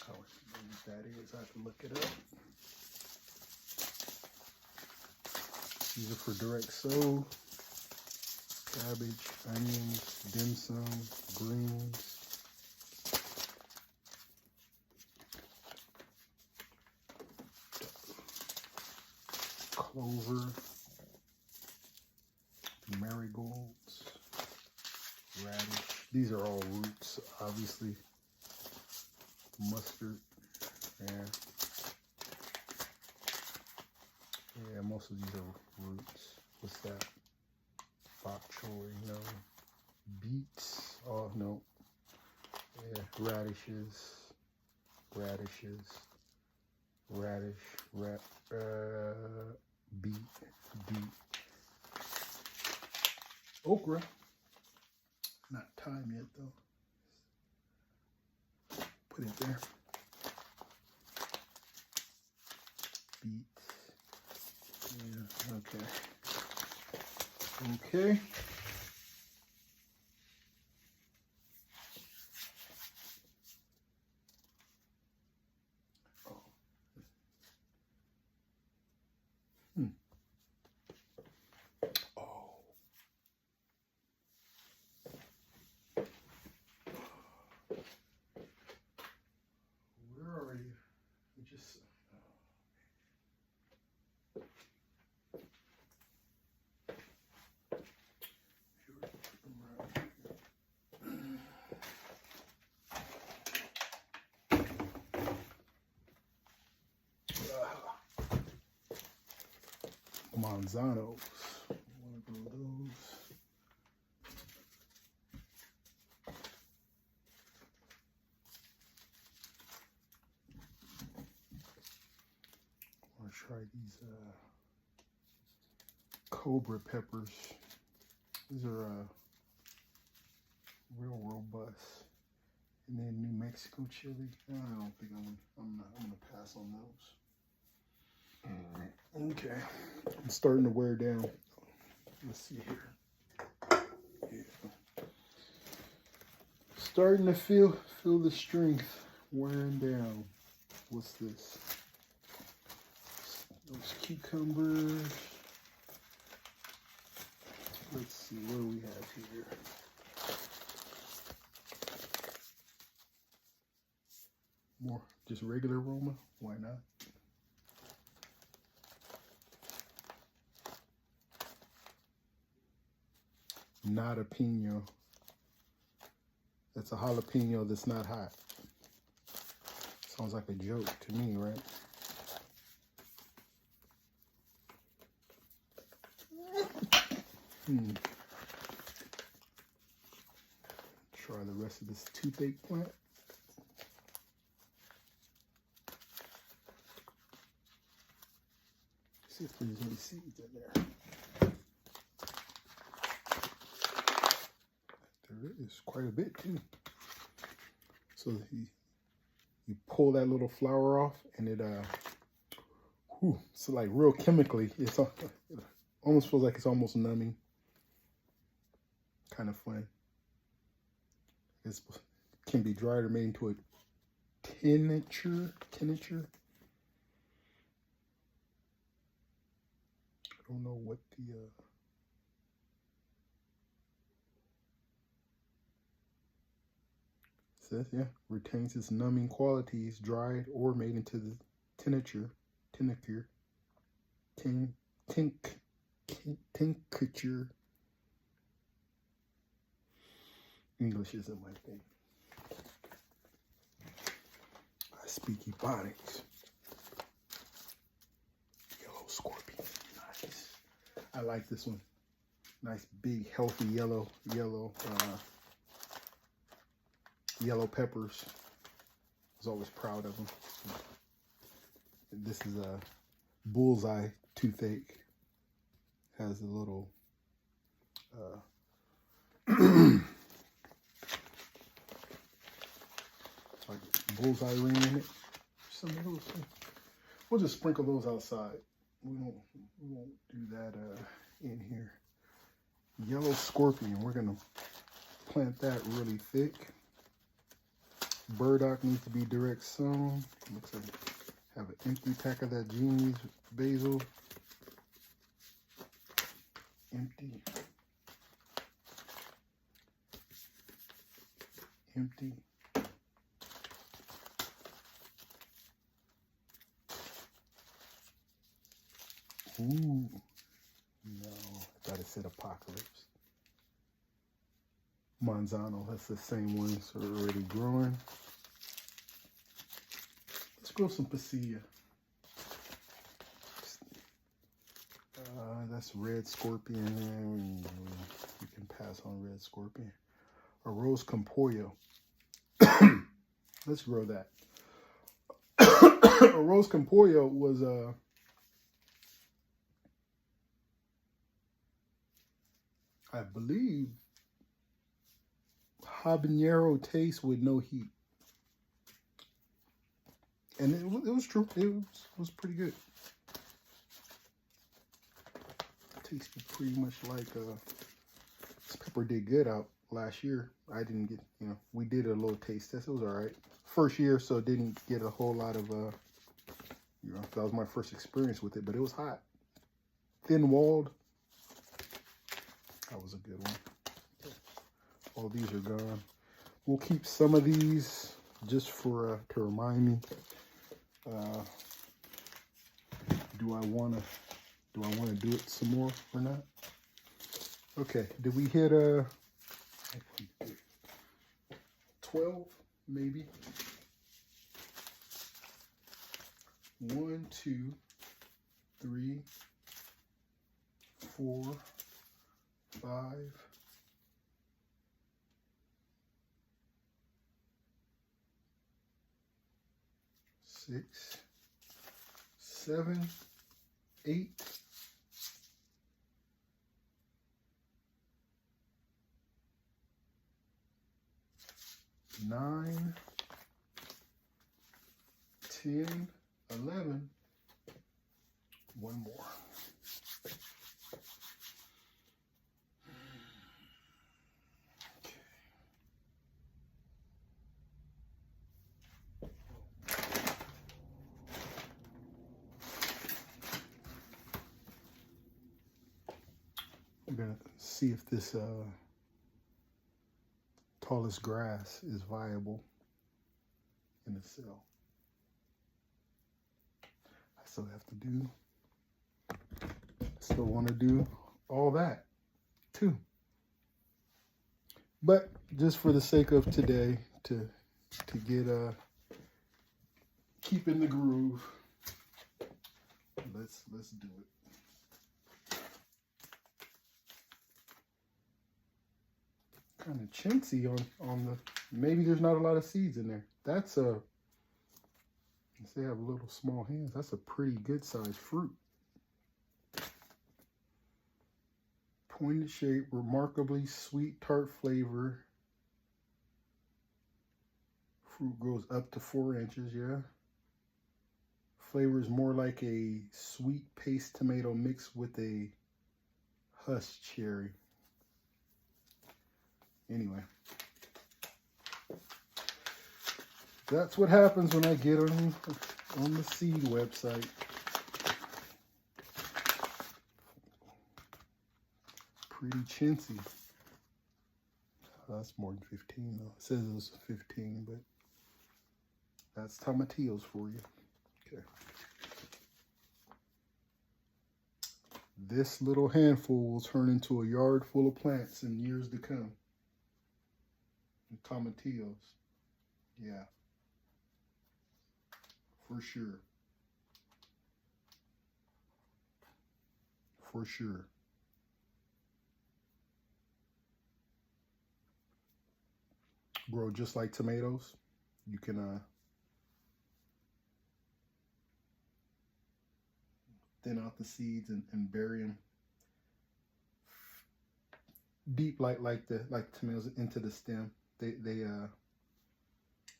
How that is, I have to look it up. These are for direct sow. Cabbage, onions, dim sum, greens. Clover. Marigolds. radish. These are all roots, obviously. Mustard. Yeah. Yeah, most of these are roots. What's that? Bok choy, no. Beets. Oh, no. Yeah, radishes. Beet. Okra. Not time yet, though. Put it there. Beet. Yeah, okay. Okay. Oh. We're already, we just, Manzanos. One of those. I want to try these Cobra peppers. These are real robust. And then New Mexico chili. I don't think I'm gonna pass on those. Okay, I'm starting to wear down. Let's see here. Yeah. Starting to feel the strength wearing down. What's this? Those cucumbers. Let's see, what do we have here? More just regular Roma. Why not? Not a pino. That's a jalapeno that's not hot. Sounds like a joke to me, right? Try the rest of this toothache plant. See if there's any seeds in there. There is quite a bit too. So you pull that little flower off, and it so like real chemically, it almost feels like it's almost numbing. Kind of fun. It can be dried or made into a tincture. I don't know what the says. Yeah, retains its numbing qualities, dried or made into the tincture. English isn't my thing. I speak Ebonics. Yellow scorpion, nice. I like this one. Nice, big, healthy yellow peppers. I was always proud of them. This is a bullseye toothache. Has a little like bullseye ring in it. Some of those things. We'll just sprinkle those outside. We won't do that in here. Yellow scorpion. We're gonna plant that really thick. Burdock needs to be direct sown. Looks like I have an empty pack of that Genie's basil. Empty. Ooh. No, I thought it said apocalypse. Manzano. That's the same ones that are already growing. Let's grow some Pasilla. That's Red Scorpion. We can pass on Red Scorpion. A Rose Compollo. Let's grow that. A Rose Compollo was I believe, habanero taste with no heat. And it was true. It was pretty good. Tasted pretty much like this pepper did good out last year. I didn't get, we did a little taste test. It was all right. First year, so didn't get a whole lot of, that was my first experience with it, but it was hot. Thin-walled. That was a good one. All these are gone. We'll keep some of these just for to remind me. Do I want to do it some more or not? Okay, did we hit 12 maybe? 1, 2, 3, 4, 5, 6, 7, 8, 9, 10, 11. One more. I'm gonna see if this tallest grass is viable in the cell. I still have to do, still want to do all that too. But just for the sake of today, to get keep in the groove, let's do it. Kind of chintzy on the, maybe there's not a lot of seeds in there. That's a, they have little small hands. That's a pretty good sized fruit. Pointed shape, remarkably sweet tart flavor. Fruit grows up to 4 inches, yeah. Flavor is more like a sweet paste tomato mixed with a husk cherry. Anyway, that's what happens when I get on the seed website. Pretty chintzy. That's more than 15 though. It says it was 15, but that's tomatillos for you. Okay. This little handful will turn into a yard full of plants in years to come. Tomatillos. Yeah. For sure. For sure. Grow just like tomatoes. You can thin out the seeds and bury them deep like tomatoes into the stem. They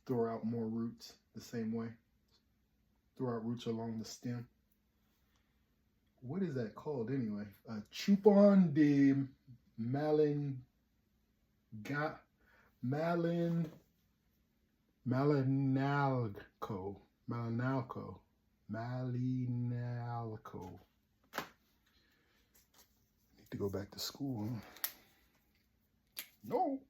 throw out more roots the same way. Throw out roots along the stem. What is that called anyway? Chupon de Malinalco. Need to go back to school. Huh? No.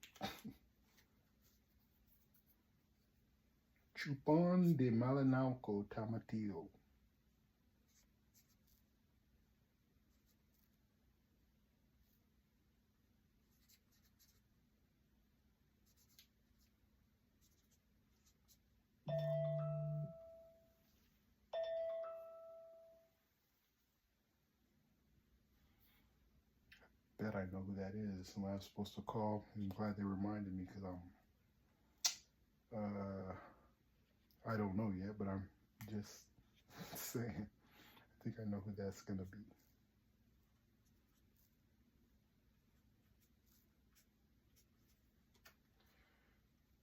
Chupon de Malinalco tomatillo. bet I know who that is. Somebody I'm supposed to call. I'm glad they reminded me because I don't know yet, but I'm just saying. I think I know who that's gonna be.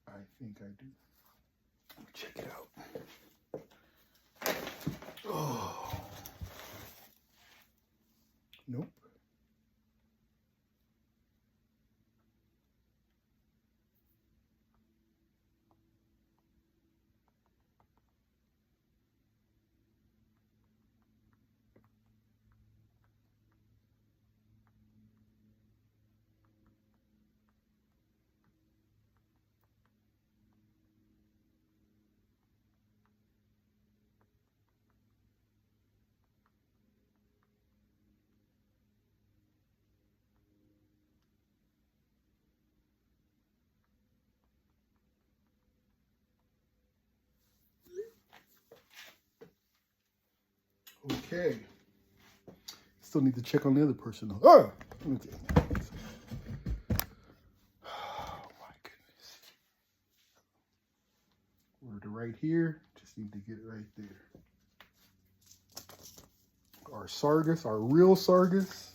I think I do. Check it out. Oh. Nope. Okay. Still need to check on the other person though. Oh! Okay. Oh my goodness. Word right here. Just need to get it right there. Our Sargus, our real Sargus.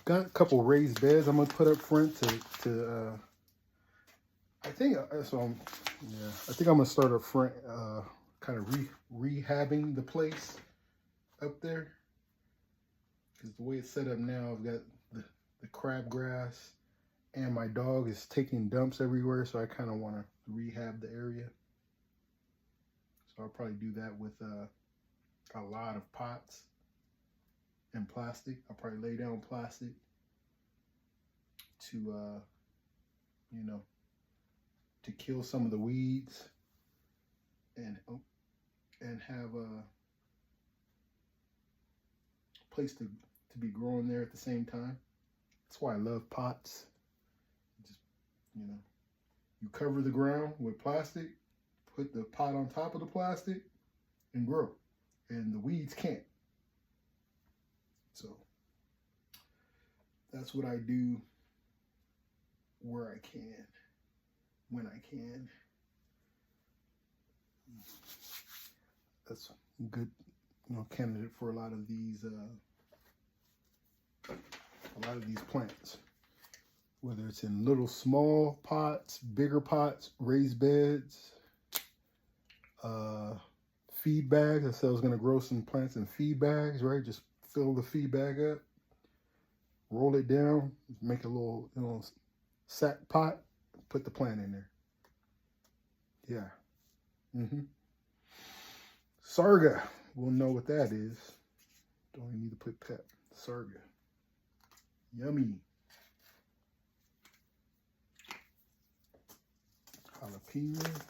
Got a couple raised beds I'm gonna put up front to I think so. Yeah, I think I'm gonna start up front, kind of rehabbing the place up there because the way it's set up now, I've got the crabgrass, and my dog is taking dumps everywhere, so I kind of want to rehab the area. So I'll probably do that with a lot of pots and plastic. I'll probably lay down plastic to you know, to kill some of the weeds and have a place to be growing there at the same time. That's why I love pots. Just, you know, you cover the ground with plastic, put the pot on top of the plastic, and grow. And the weeds can't. So that's what I do where I can, when I can. That's a good, you know, candidate for a lot of these plants. Whether it's in little small pots, bigger pots, raised beds, feed bags. I said I was gonna grow some plants in feed bags, right? Just fill the feed bag up, roll it down, make a little, you know, sack pot, put the plant in there. Yeah. Sarga, we'll know what that is. Don't even need to put pep. Sarga. Yummy. Jalapeno.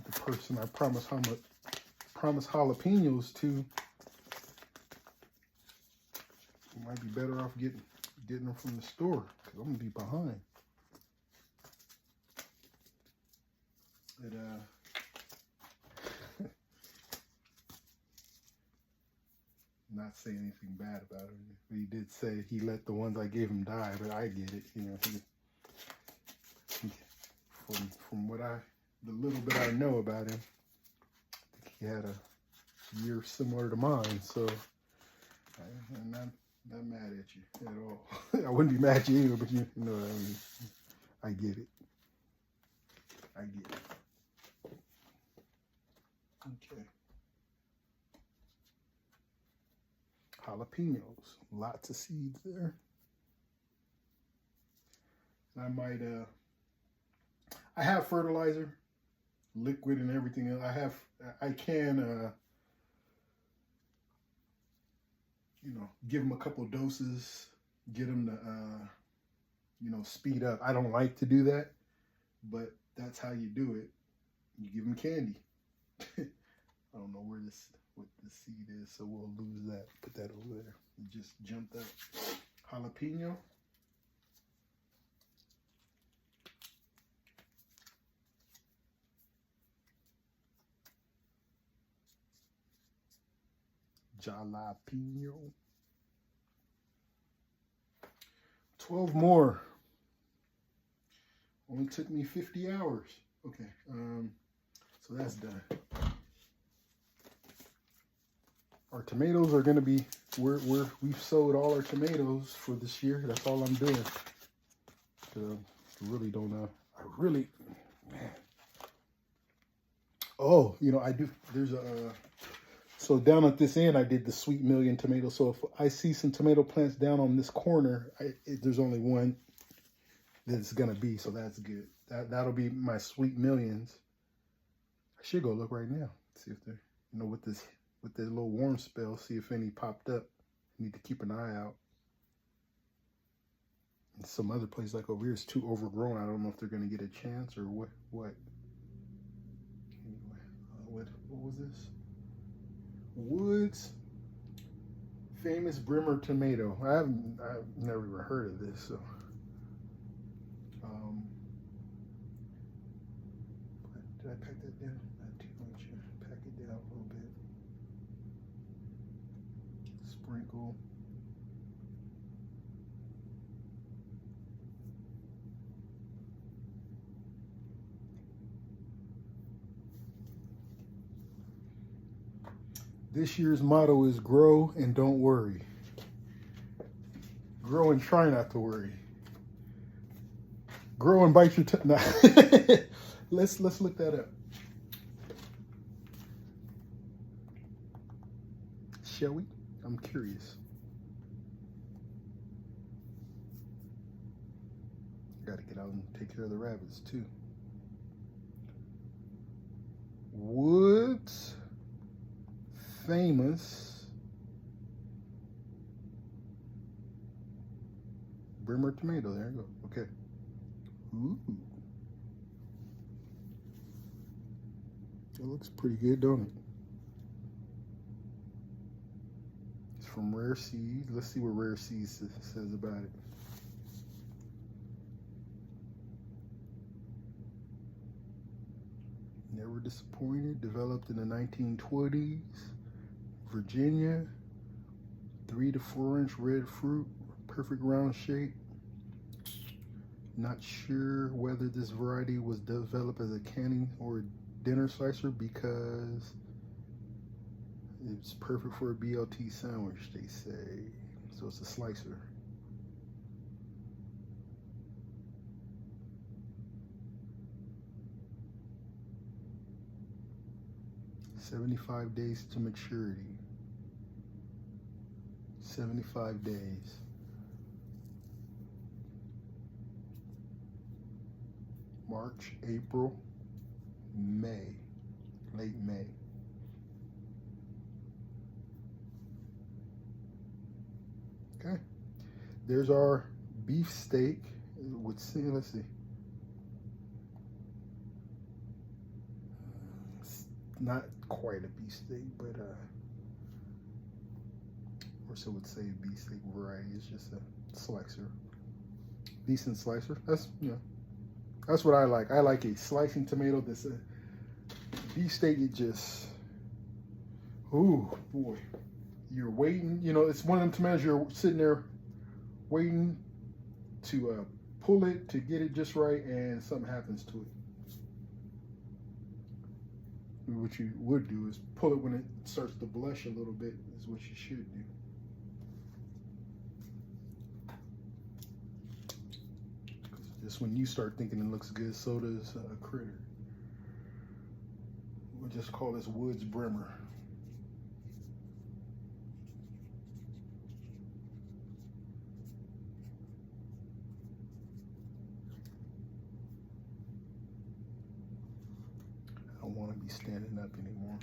The person I promised jalapenos to might be better off getting them from the store because I'm gonna be behind. But not say anything bad about him. He did say he let the ones I gave him die, but I get it. You know, from what the little bit I know about him, I think he had a year similar to mine. So I'm not mad at you at all. I wouldn't be mad at you either, but you know what I mean. I get it. I get it. Okay. Jalapenos, lots of seeds there. And I might, I have fertilizer, liquid and everything else. I can, you know, give them a couple of doses, get them to, you know, speed up. I don't like to do that, but that's how you do it. You give them candy. I don't know what the seed is, so we'll lose that. Put that over there. You just jumped up. Jalapeno. Jalapeno. 12 more. Only took me 50 hours. Okay, so that's done. Our tomatoes are gonna be, we've sowed all our tomatoes for this year. That's all I'm doing. Really don't know. Man. Oh, you know, I do, there's a, so down at this end, I did the Sweet Million tomato. So if I see some tomato plants down on this corner, there's only one that's gonna be, so that's good. That'll be my Sweet Millions. I should go look right now, see if they're, you know, with this little warm spell, see if any popped up. Need to keep an eye out. And some other place like over here is too overgrown. I don't know if they're gonna get a chance or what. Anyway, what was this? Woods Famous Brimmer Tomato. I've never even heard of this, so. Did I pack that down? Not too much. Pack it down a little bit. Sprinkle. This year's motto is grow and don't worry. Grow and try not to worry. Grow and bite your tongue. Nah. Let's look that up. Shall we? I'm curious. Got to get out and take care of the rabbits too. Woods Famous Brimmer Tomato. There you go. Okay. Ooh. It looks pretty good, don't it? It's from Rare Seeds. Let's see what Rare Seeds says about it. Never disappointed. Developed in the 1920s. Virginia. 3 to 4 inch red fruit. Perfect round shape. Not sure whether this variety was developed as a canning or dinner slicer because it's perfect for a BLT sandwich, they say. So it's a slicer. "75 days to maturity." 75 days. March, April, May, late May. Okay, there's our beef steak with, let's see. It's not quite a beef steak, but or so would say beef steak variety. It's just a slicer, decent slicer. That's, you know, that's what I like. I like a slicing tomato that's a beef steak. It just, ooh, boy. You're waiting, you know, it's one of them tomatoes you're sitting there waiting to pull it to get it just right, and something happens to it. What you would do is pull it when it starts to blush a little bit, is what you should do. Just when you start thinking it looks good, so does a critter. We'll just call this Woods Brimmer. I don't want to be standing up anymore.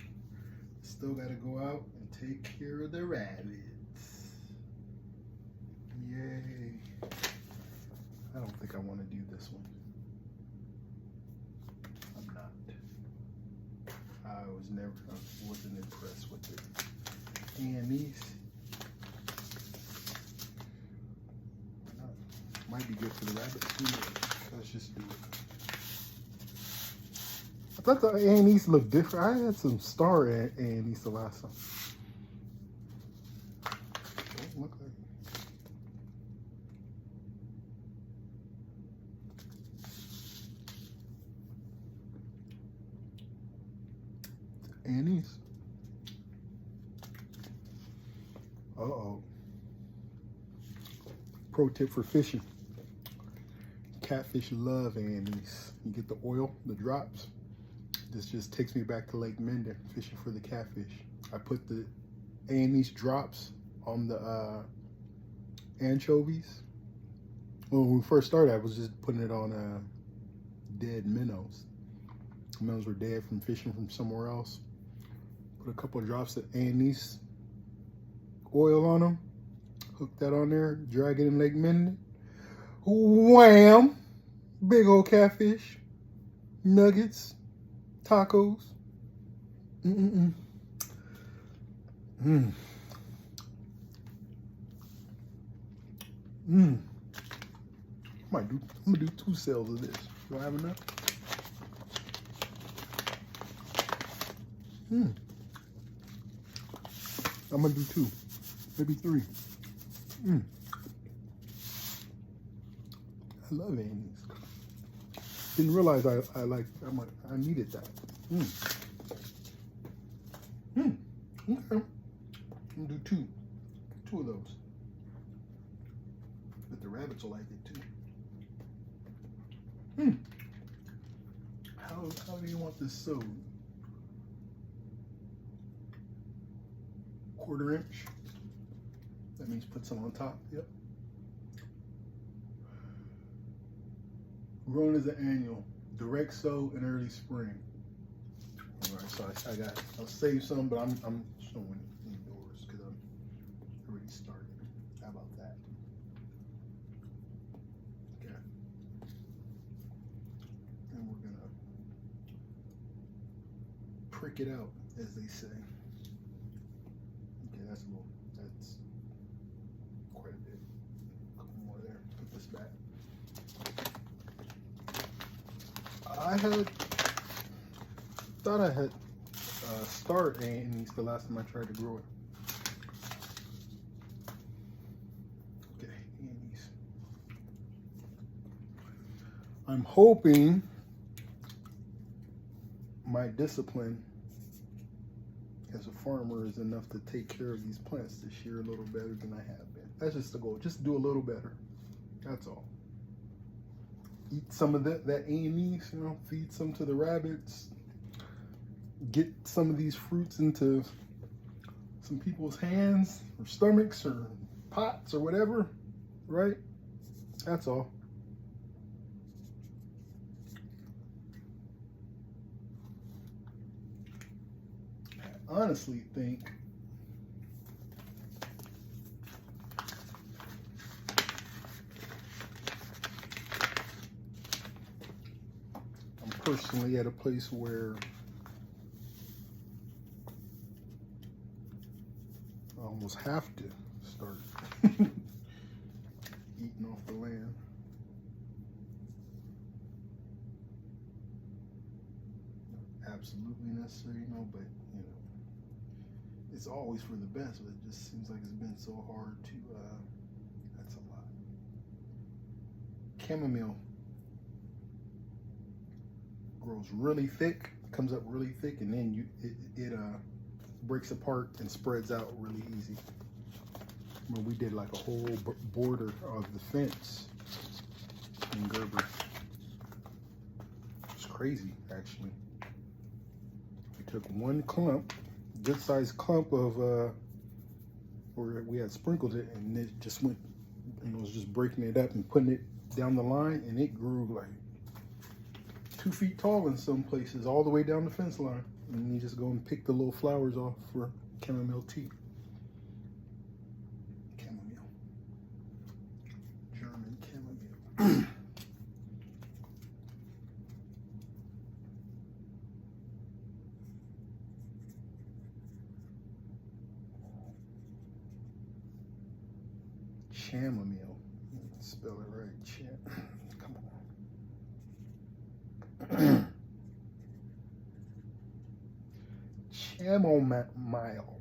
Still got to go out and take care of the rabbits. Yay. I don't think I want to do this one. I'm not. I wasn't impressed with it. And these might be good for the rabbits too. Let's just do it. I thought the anise looked different. I had some star anise the last time. Annie's. Uh-oh. Pro tip for fishing. Catfish love annies. You get the oil, the drops. This just takes me back to Lake Minden, fishing for the catfish. I put the annies drops on the anchovies. Well, when we first started, I was just putting it on dead minnows. Minnows were dead from fishing from somewhere else. Put a couple of drops of anise oil on them. Hook that on there, drag it in Lake Minden. Wham! Big old catfish, nuggets, tacos. Mm. I'm gonna do 2 sales of this. Do I have enough? I'm gonna do 2, maybe 3. I love annies. Didn't realize I needed that. Okay. I'm gonna do 2 of those. But the rabbits will like it too. How do you want this sewed? 1/4 inch. That means put some on top. Yep. Grown as an annual, direct sow in early spring. All right, so I'll save some, but I'm showing indoors because I'm already started. How about that? Okay. And we're gonna prick it out, as they say. Okay, that's quite a bit. A couple more there. Put this back. I thought I had started annies the last time I tried to grow it. Okay, annies. I'm hoping my discipline as a farmer is enough to take care of these plants this year a little better than I have been. That's just the goal. Just do a little better. That's all. Eat some of that anise, feed some to the rabbits. Get some of these fruits into some people's hands or stomachs or pots or whatever, right? That's all. I honestly think personally at a place where I almost have to start eating off the land. Absolutely necessary, but it's always for the best, but it just seems like it's been so hard to, that's a lot. Chamomile grows really thick, comes up really thick, and then it breaks apart and spreads out really easy. When we did like a whole border of the fence in Gerber. It's crazy, actually. We took one clump, good sized clump of where we had sprinkled it, and it just went, and it was just breaking it up and putting it down the line, and it grew like 2 feet tall in some places, all the way down the fence line. And you just go and pick the little flowers off for chamomile tea. Chamomile. German chamomile. Chamomile. Spell it right. Come on. Chamomile.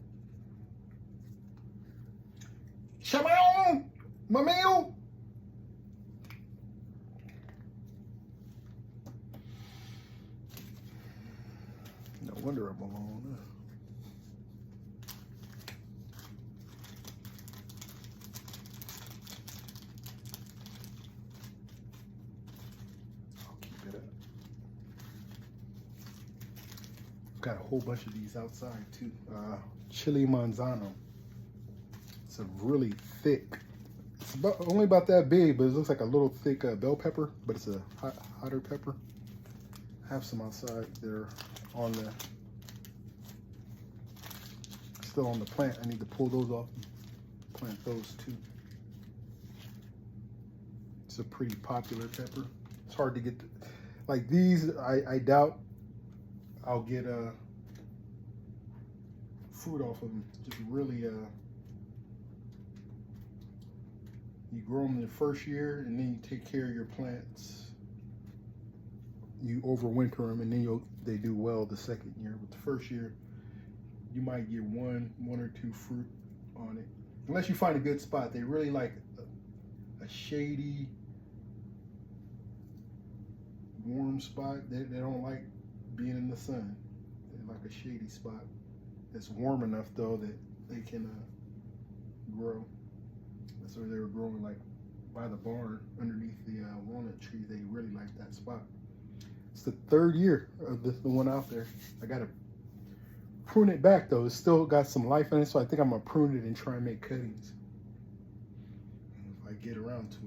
Chamomile. No wonder I'm alone. I'll keep it up. Got a whole bunch of these outside too. Chili manzano. It's a really thick. It's only about that big, but it looks like a little thick bell pepper, but it's a hotter pepper. I have some outside that are on the still on the plant. I need to pull those off and plant those too. It's a pretty popular pepper. It's hard to get like these. I doubt I'll get fruit off of them. Just really you grow them the first year, and then you take care of your plants. You overwinter them, and then they do well the second year. But the first year, you might get one or two fruit on it, unless you find a good spot. They really like a shady, warm spot. They don't like being in the sun. They like a shady spot that's warm enough though that they can grow. That's where they were growing, like by the barn underneath the walnut tree. They really like that spot. It's the third year of the one out there. I gotta prune it back though. It's still got some life in it, so I think I'm gonna prune it and try and make cuttings if I get around to it.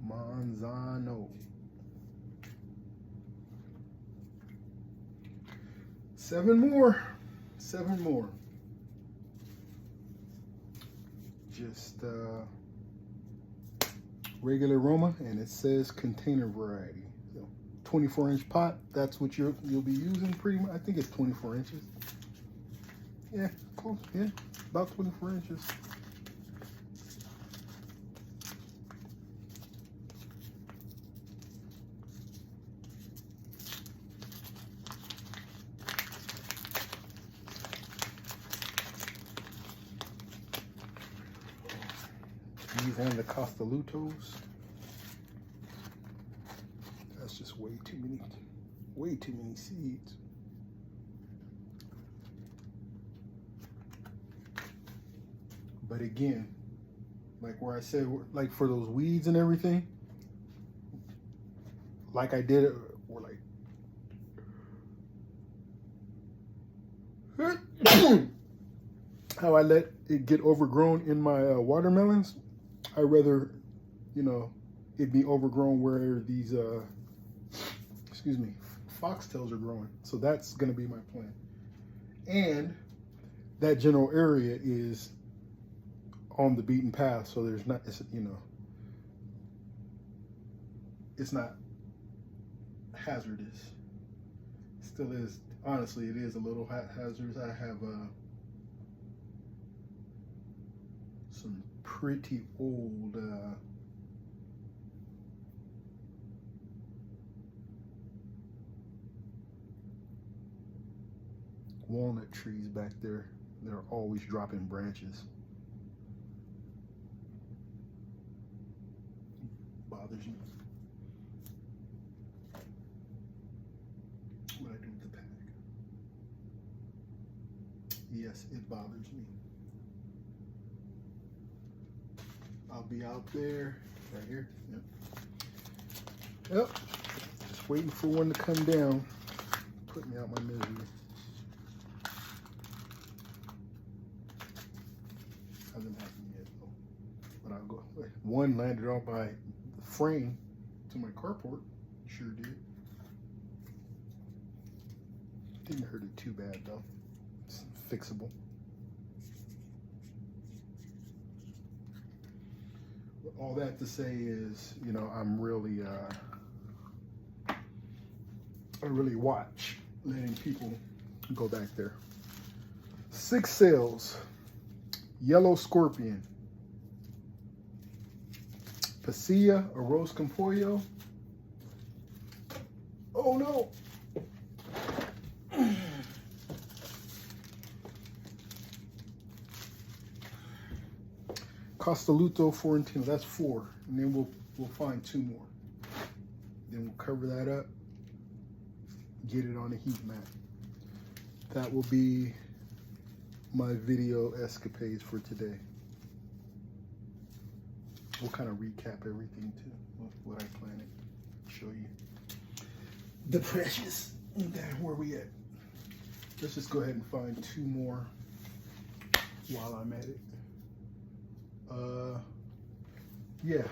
Manzano. 7 more. 7 more. Just regular Roma, and it says container variety. So 24-inch pot. That's what you'll be using pretty much. I think it's 24 inches. Yeah, close. Yeah, about 24 inches. These and the Castellutos. That's just way too many seeds. But again, like where I said, like for those weeds and everything, like I did it, or like how I let it get overgrown in my watermelons. I rather, it be overgrown where these, foxtails are growing. So that's going to be my plan. And that general area is on the beaten path, so there's not, it's not hazardous. It still is, honestly, it is a little hazardous. I have some pretty old walnut trees back there. They're always dropping branches. Bothers me. What I do with the pack? Yes, it bothers me. I'll be out there, right here. Yep. Just waiting for one to come down. Put me out my misery. Hasn't happened yet though. But I'll go. One landed on my frame to my carport. Sure did. Didn't hurt it too bad though. It's fixable. All that to say is, I'm really, I really watch letting people go back there. 6 sales, yellow scorpion, pasilla, arroz con pollo. Oh no. Costoluto Fiorentino. That's 4, and then we'll find 2 more. Then we'll cover that up, get it on a heat mat. That will be my video escapades for today. We'll kind of recap everything too, what I planned to show you. The precious. Okay, where we at? Let's just go ahead and find 2 more while I'm at it. Yeah.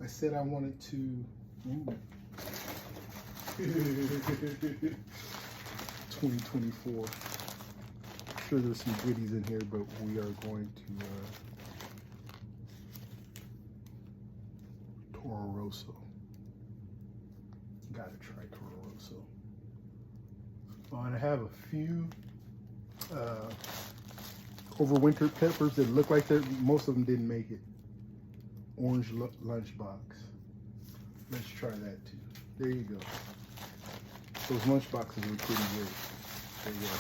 I said I wanted to. 2024. I'm sure there's some goodies in here, but we are going to Toro Rosso. Gotta try Toro Rosso. And I have a few overwintered peppers that look like most of them didn't make it. Orange lunchbox. Let's try that too. There you go. Those lunchboxes are pretty good. There you go.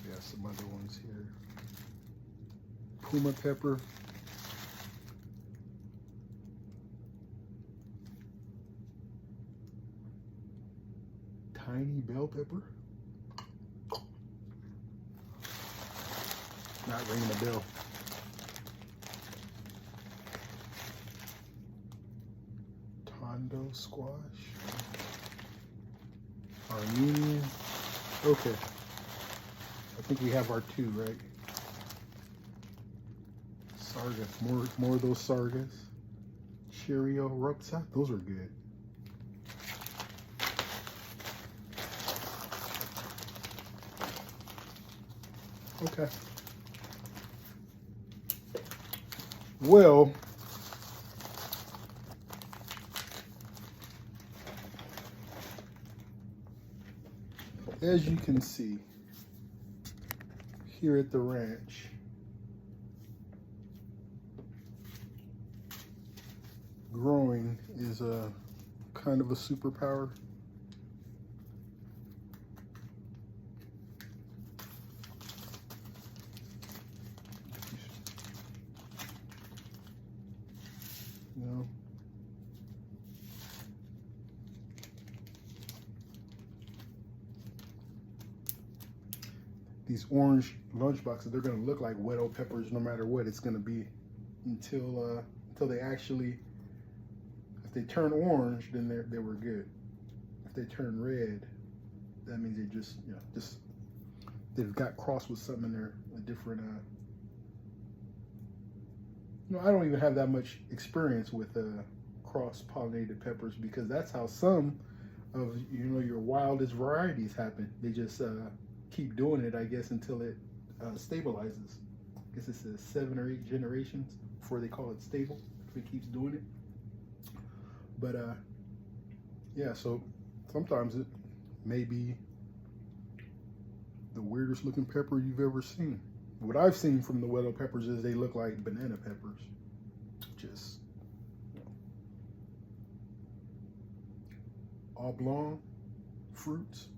We got some other ones here. Puma pepper. Tiny bell pepper. Not ringing a bell. Tondo squash. Armenian. Okay. I think we have our 2, right? Sargas. More of those sargas. Cheerio rucksack. Those are good. Okay. Well, as you can see here at the ranch, growing is a kind of a superpower. You know, these orange lunchboxes, they're going to look like Wedo peppers no matter what it's going to be until they actually, if they turn orange, then they were good. If they turn red, that means they just, you know, they've got crossed with something in there, a different, you know, I don't even have that much experience with cross-pollinated peppers, because that's how some of, you know, your wildest varieties happen. They just keep doing it, I guess, until it stabilizes. I guess it's 7 or 8 generations before they call it stable, if it keeps doing it. But yeah, so sometimes it may be the weirdest looking pepper you've ever seen. What I've seen from the Wedo peppers is they look like banana peppers. Just, you know, oblong fruits.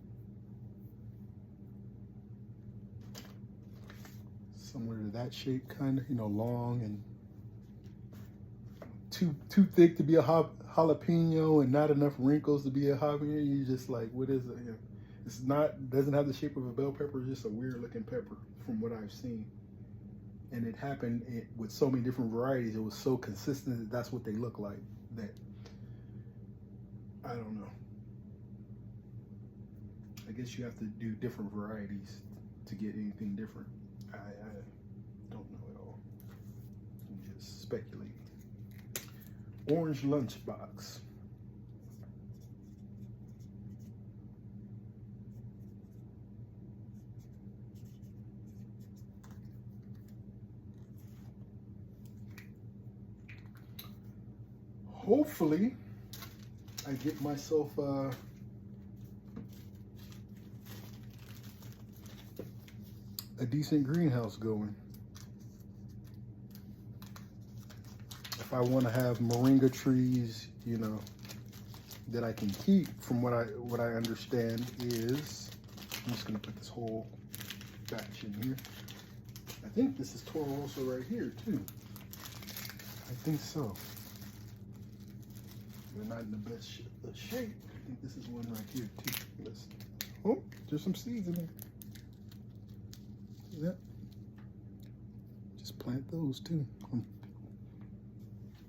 Similar to that shape, kind of, you know, long and too thick to be a jalapeno and not enough wrinkles to be a jalapeno. You're just like, what is it? You know, it's not, doesn't have the shape of a bell pepper. It's just a weird looking pepper from what I've seen. And it happened with so many different varieties. It was so consistent that that's what they look like. That, I don't know. I guess you have to do different varieties to get anything different. I don't know at all. I'm just speculating. Orange lunchbox. Hopefully, I get myself a decent greenhouse going. If I want to have moringa trees, you know, that I can keep, from what I understand is, I'm just gonna put this whole batch in here. I think this is Toro Rosso right here too. I think so. They're not in the best shape. I think this is one right here too. Oh, there's some seeds in there. See that? Just plant those too. I'm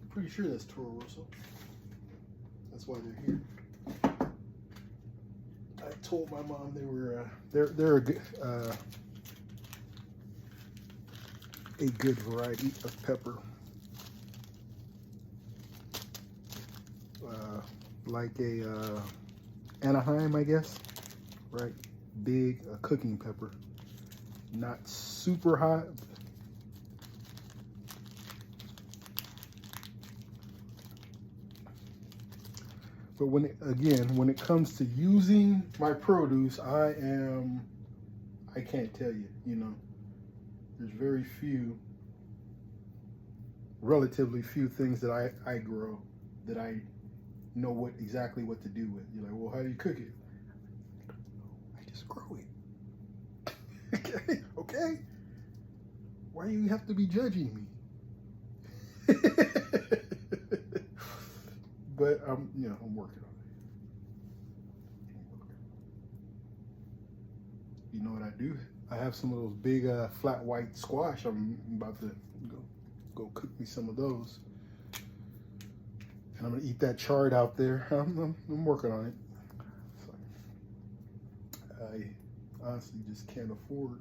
pretty sure that's Toro Rosso. That's why they're here. I told my mom they were they're a good variety of pepper. Like a Anaheim, I guess, right? Big cooking pepper, not super hot. But when it comes to using my produce, I can't tell you, you know, there's relatively few things that I grow that I know exactly what to do with. You're like, well, how do you cook it? I just grow it. Okay. Why do you have to be judging me? But you know, I'm working on it. You know what I do? I have some of those big flat white squash. I'm about to go cook me some of those. And I'm gonna eat that chard out there. I'm working on it. So I honestly just can't afford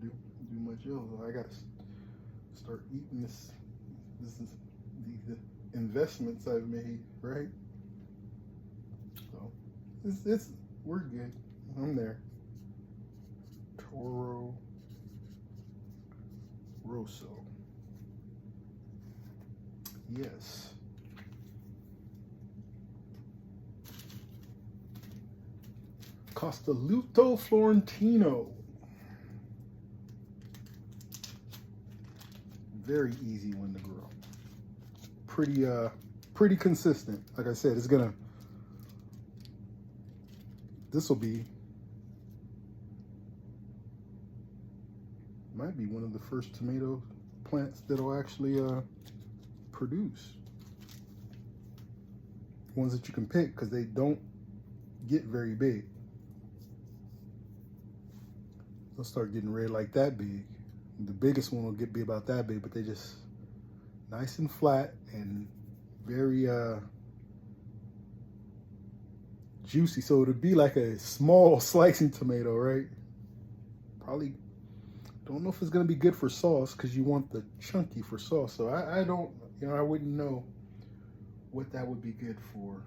to do much else. I gotta start eating this. This is the investments I've made, right? So we're good. I'm there. Toro Rosso. Yes. Castelluto Florentino. Very easy one to grow. Pretty consistent. Like I said, this might be one of the first tomato plants that'll actually produce. Ones that you can pick because they don't get very big. They'll start getting red like that big. The biggest one will be about that big, but they just nice and flat and very juicy. So it'd be like a small slicing tomato, right? Probably don't know if it's gonna be good for sauce because you want the chunky for sauce. So I don't, you know, I wouldn't know what that would be good for.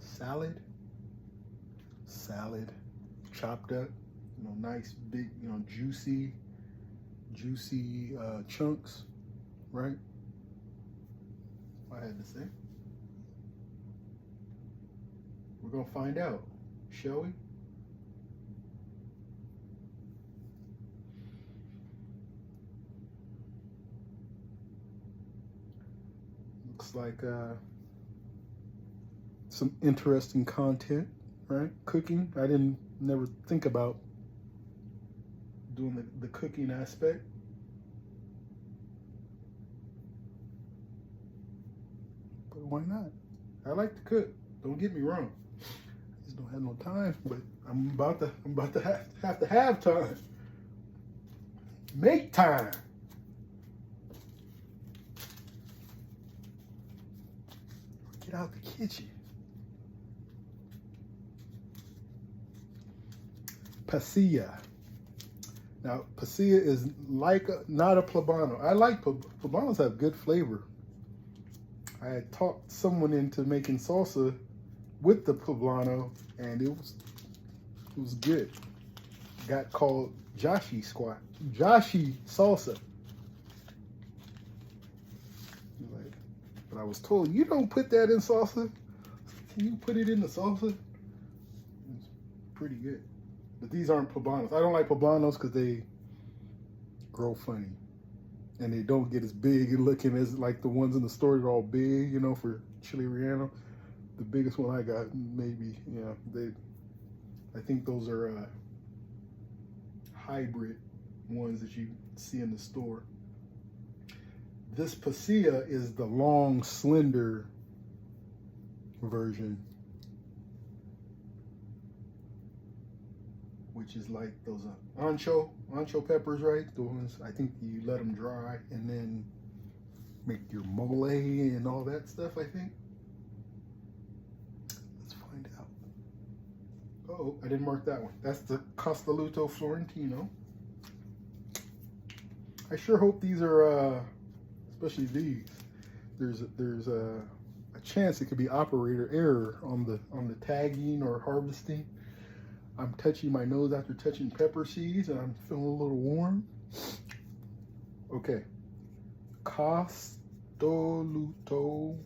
Salad, chopped up, you know, nice big, you know, juicy chunks, right? I had to say. We're gonna find out, shall we? Looks like some interesting content, right? Cooking. I never think about doing the cooking aspect. But why not? I like to cook. Don't get me wrong. I just don't have no time, but I'm about to have time. Make time. Get out the kitchen. Pasilla. Now, pasilla is like not a poblano. I like poblanos have good flavor. I had talked someone into making salsa with the poblano, and it was good. Got called Joshi salsa. But I was told you don't put that in salsa. Can you put it in the salsa? It's pretty good. But these aren't poblanos. I don't like poblanos because they grow funny. And they don't get as big and looking as like the ones in the store that are all big, you know, for chili relleno. The biggest one I got, maybe, you know, I think those are hybrid ones that you see in the store. This pasilla is the long, slender version, which is like those ancho peppers, right? The ones I think you let them dry and then make your mole and all that stuff, I think. Let's find out. Oh, I didn't mark that one. That's the Castelluto Florentino. I sure hope these are, especially these. There's a chance it could be operator error on the tagging or harvesting. I'm touching my nose after touching pepper seeds, and I'm feeling a little warm. Okay, Castelluto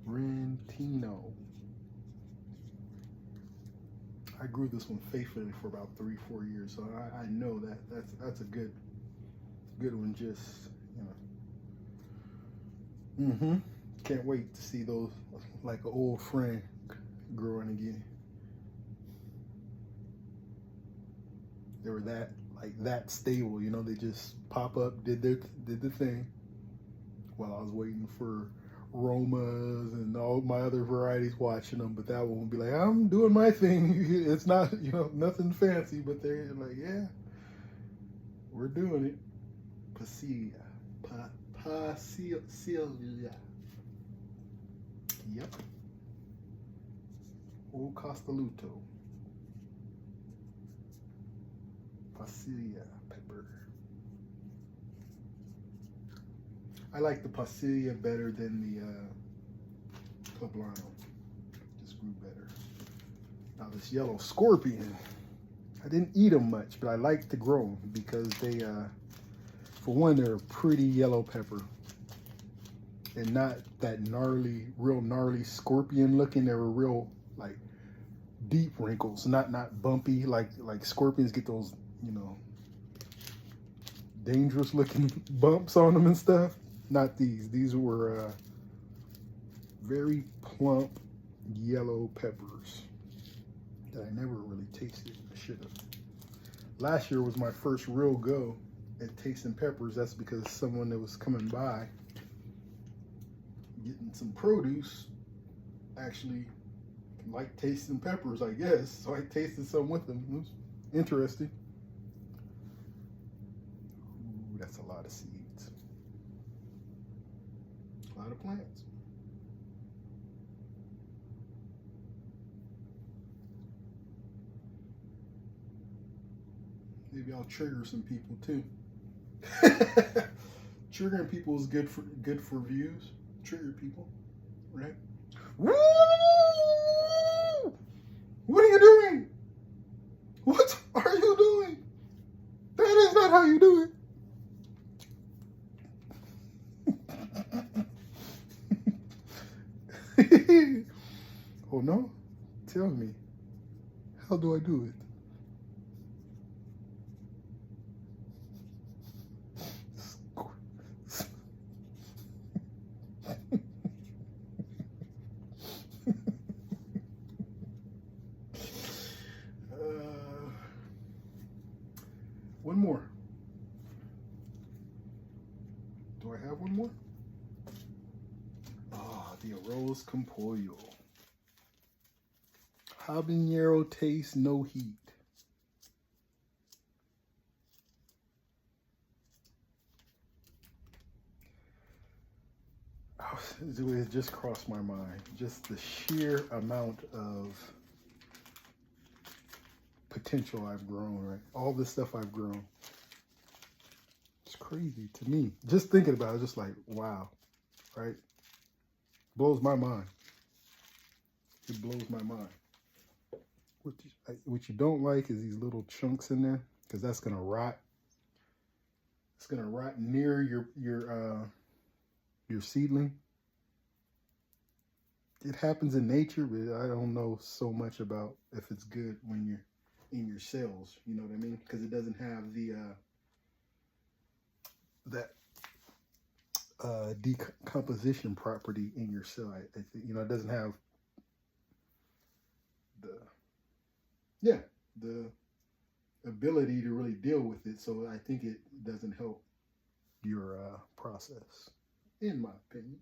Florentino. I grew this one faithfully for about 3-4 years, so I know that's a good one. Just, you know. Can't wait to see those like an old friend growing again. They were that stable, you know. They just pop up, did the thing, while I was waiting for Romas and all my other varieties watching them. But that one would be like, I'm doing my thing. It's not, you know, nothing fancy, but they're like, yeah, we're doing it. Pasilla. Yep. Old Castelluto. Pasilla pepper. I like the Pasilla better than the Poblano. Just grew better. Now this yellow scorpion, I didn't eat them much, but I like to grow them because they, for one, they're a pretty yellow pepper. And not that real gnarly scorpion looking. They were real like deep wrinkles, not bumpy like scorpions get those, you know, dangerous looking bumps on them and stuff. Not these. These were very plump yellow peppers that I never really tasted. I should have. Last year was my first real go at tasting peppers. That's because someone that was coming by getting some produce actually liked tasting peppers, I guess. So I tasted some with them. It was interesting. Ooh, that's a lot of seeds. A lot of plants. Maybe I'll trigger some people too. Triggering people is good for views. Trigger people, right? Woo! What are you doing? What are you doing? That is not how you do it. Oh no? Tell me. How do I do it? One more. Do I have one more? Ah, the Arroz con Pollo. Habanero taste, no heat. It just crossed my mind. Just the sheer amount of potential I've grown, right? All the stuff I've grown. It's crazy to me. Just thinking about it, just like, wow, right? Blows my mind. It blows my mind. What you don't like is these little chunks in there, because that's gonna rot. It's gonna rot near your seedling. It happens in nature, but I don't know so much about if it's good when you're in your cells, you know what I mean? Because it doesn't have the decomposition property in your cell. You know, it doesn't have the ability to really deal with it. So I think it doesn't help your process, in my opinion.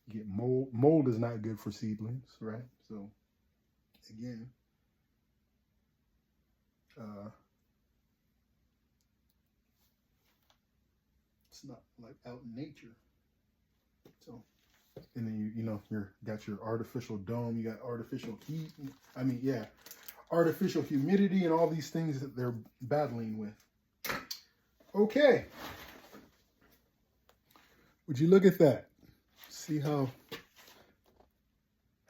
You get mold. Mold is not good for seedlings, right? So again, it's not like out in nature. So, and then you know, you're got your artificial dome, you got artificial heat. I mean, yeah, artificial humidity and all these things that they're battling with. Okay. Would you look at that? See how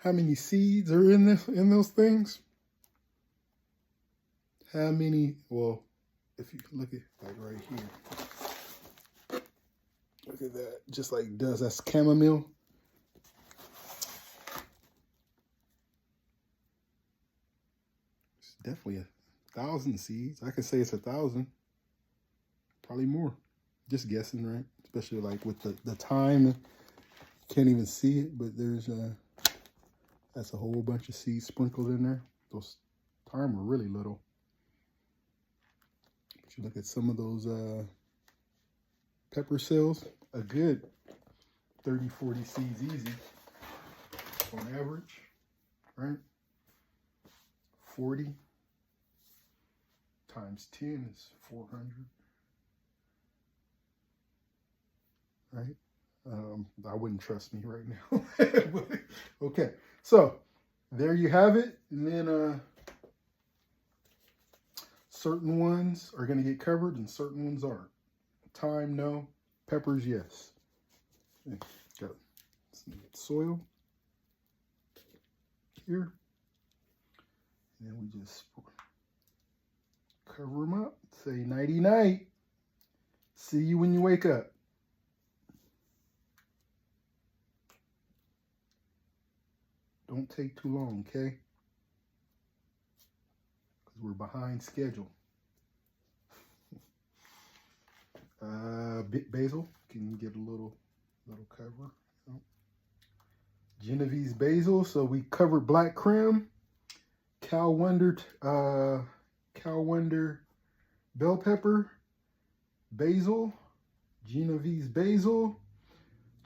many seeds are in those things? How many? Well, if you look at like right here, look at that. Just like does that's chamomile. It's definitely 1,000 seeds. I could say it's 1,000, probably more. Just guessing, right? Especially like with the thyme. Can't even see it, but there's that's a whole bunch of seeds sprinkled in there. Those thyme are really little. But you look at some of those pepper cells, a good 30, 40 seeds easy on average, right? 40 times 10 is 400, right? I wouldn't trust me right now. Okay, so there you have it. And then certain ones are going to get covered and certain ones aren't. Thyme, no. Peppers, yes. Got some soil here. And then we just cover them up. Say nighty night. See you when you wake up. Don't take too long, okay? Because we're behind schedule. Basil, can you get a little cover? Genovese basil. So we covered black creme, Cal Wonder bell pepper, basil, Genovese basil,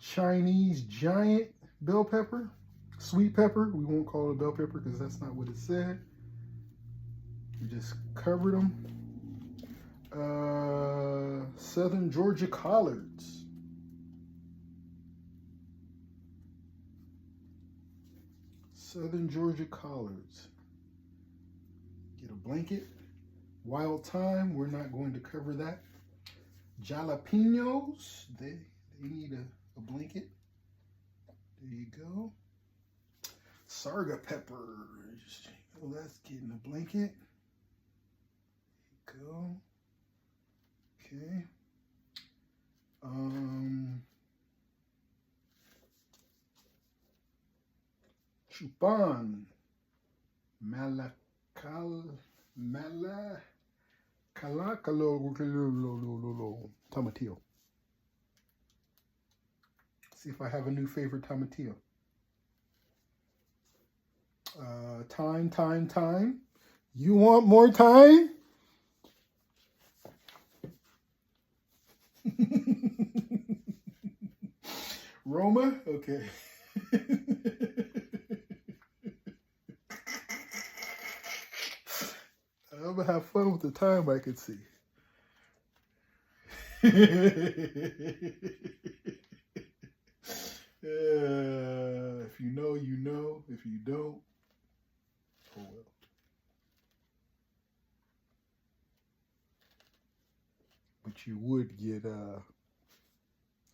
Chinese giant bell pepper, sweet pepper. We won't call it bell pepper because that's not what it said. We just covered them. Southern Georgia collards. Southern Georgia collards. Get a blanket. Wild thyme, we're not going to cover that. Jalapenos, they need a blanket. There you go. Sarga peppers. Oh, that's getting a blanket. There you go. Okay. Chupan. Tomatillo. See if I have a new favorite tomatillo. Thyme. You want more thyme? Roma? Okay. I'm gonna have fun with the thyme I can see. If you know, you know. If you don't, oh well. But you would get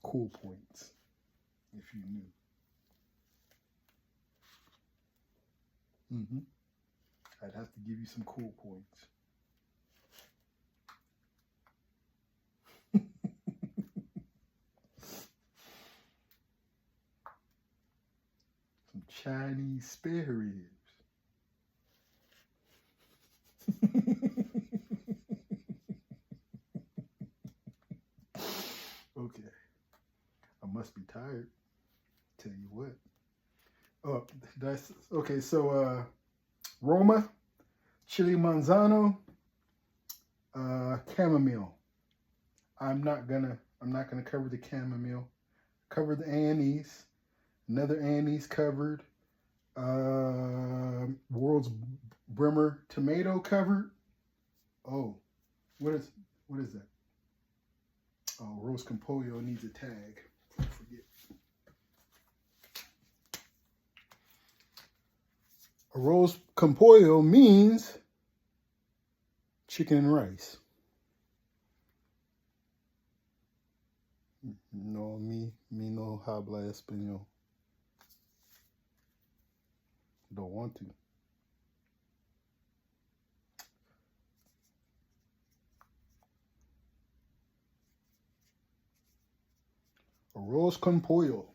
cool points if you knew. I'd have to give you some cool points. Some Chinese spare ribs. Okay. I must be tired. Tell you what. Oh, that's okay. So Roma, chili manzano, chamomile. I'm not gonna cover the chamomile. Cover the anise. Another anise covered. World's Bremer tomato covered. Oh, what is that? Oh, Rose Compollo needs a tag. I forget. Arroz con pollo means chicken and rice. No, me no habla español. Don't want to. Arroz con pollo,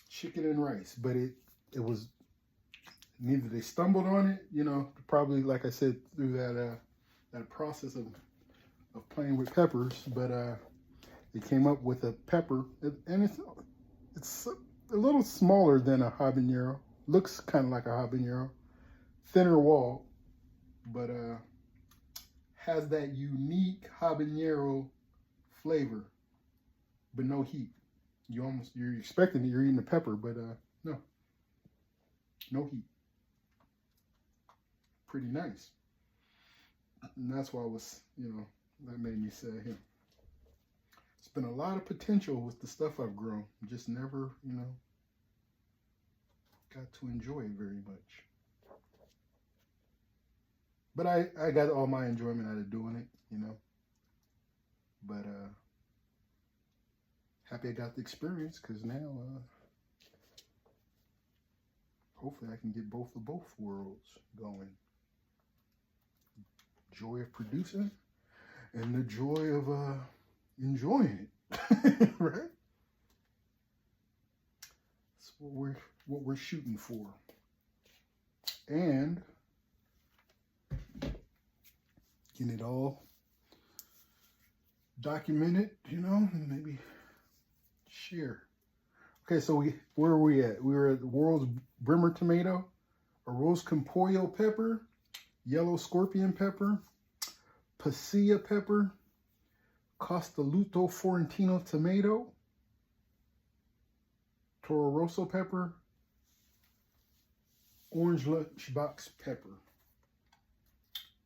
chicken and rice, but it was neither they stumbled on it, you know, probably like I said through that process of playing with peppers, but they came up with a pepper, and it's a little smaller than a habanero. Looks kind of like a habanero, thinner wall, but has that unique habanero flavor, but no heat. You're expecting it, you're eating the pepper, but no heat. Pretty nice. And that's why I was, you know, that made me say, hey, it's been a lot of potential with the stuff I've grown. Just never, you know, got to enjoy it very much. But I got all my enjoyment out of doing it, you know. But happy I got the experience, because now hopefully I can get both worlds going. Joy of producing and the joy of enjoying it. Right? That's what we're shooting for. And getting it all documented, you know, and maybe share. Okay, so where are we at? We were at the World's Bremer tomato, Arroz con pollo pepper, yellow scorpion pepper, pasilla pepper, Costoluto Fiorentino tomato, Toro Rosso pepper, orange lunchbox pepper.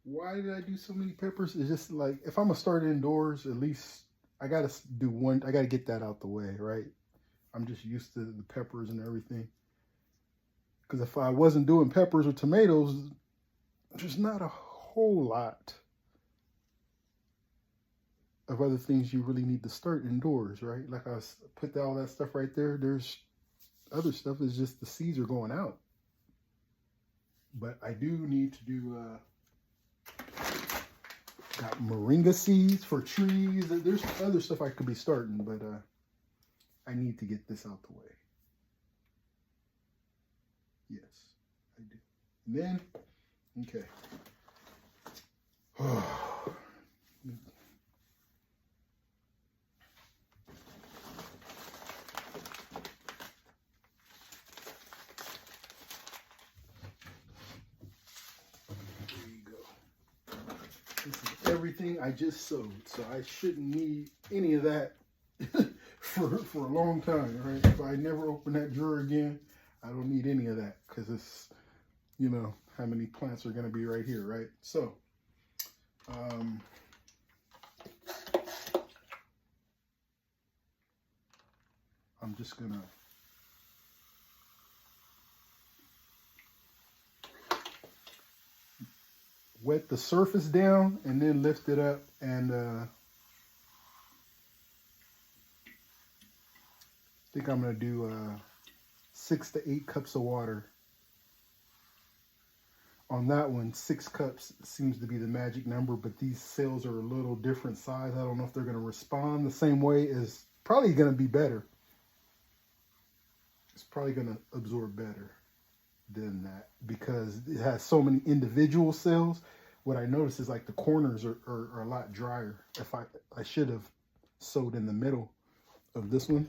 Why did I do so many peppers? It's just like, if I'm gonna start indoors, at least I gotta do one. I gotta get that out the way, right? I'm just used to the peppers and everything. Because if I wasn't doing peppers or tomatoes, there's not a whole lot of other things you really need to start indoors, right? Like I put all that stuff right there. There's other stuff is just the seeds are going out. But I do need to do, got moringa seeds for trees. There's other stuff I could be starting, but I need to get this out the way. Yes, I do. And then, okay. This is everything I just sowed, so I shouldn't need any of that for a long time, right? If I never open that drawer again, I don't need any of that, because it's, you know, how many plants are going to be right here, right? So, I'm just going to wet the surface down and then lift it up, and I think I'm going to do 6 to 8 cups of water. On that one, 6 cups seems to be the magic number, but these cells are a little different size. I don't know if they're going to respond the same way. Is probably going to be better. It's probably going to absorb better than that, because it has so many individual cells. What I noticed is like the corners are a lot drier. If I should have sowed in the middle of this one,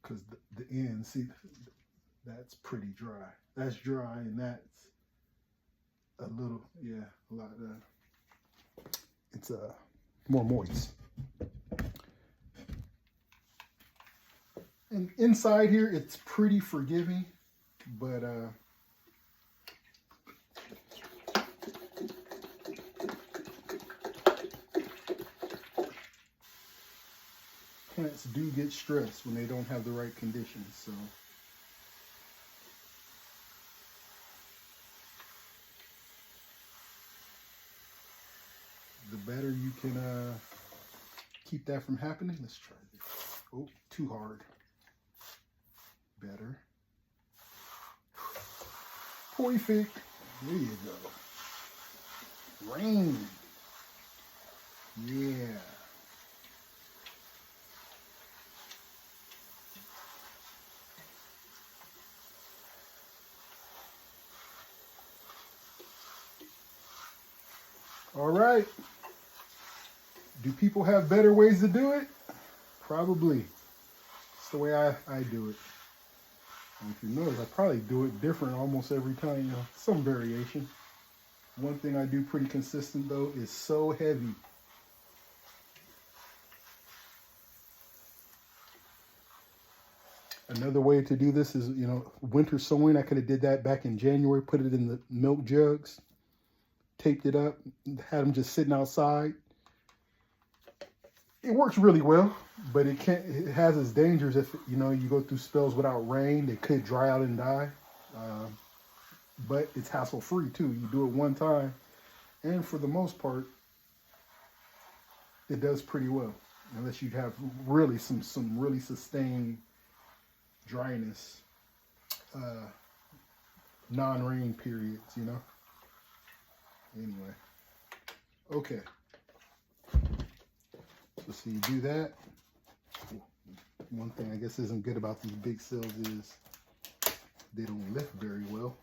because the end, see, That's pretty dry. That's dry, and that's a little, yeah, a lot. It's more moist. And inside here, it's pretty forgiving, but plants do get stressed when they don't have the right conditions. So the better you can keep that from happening. Let's try this. Oh, too hard. Better. Perfect. There you go. Rain. Yeah. All right. Do people have better ways to do it? Probably. It's the way I do it. And if you notice, I probably do it different almost every time, you know, some variation. One thing I do pretty consistent though is so heavy. Another way to do this is, you know, winter sowing. I could have did that back in January, put it in the milk jugs, taped it up, had them just sitting outside. It works really well, but it has its dangers if, you know, you go through spells without rain. They could dry out and die. But it's hassle free too. You do it one time, and for the most part, it does pretty well. Unless you have really some really sustained dryness, non-rain periods, you know. Anyway, okay. So you do that. One thing I guess isn't good about these big cells is they don't lift very well.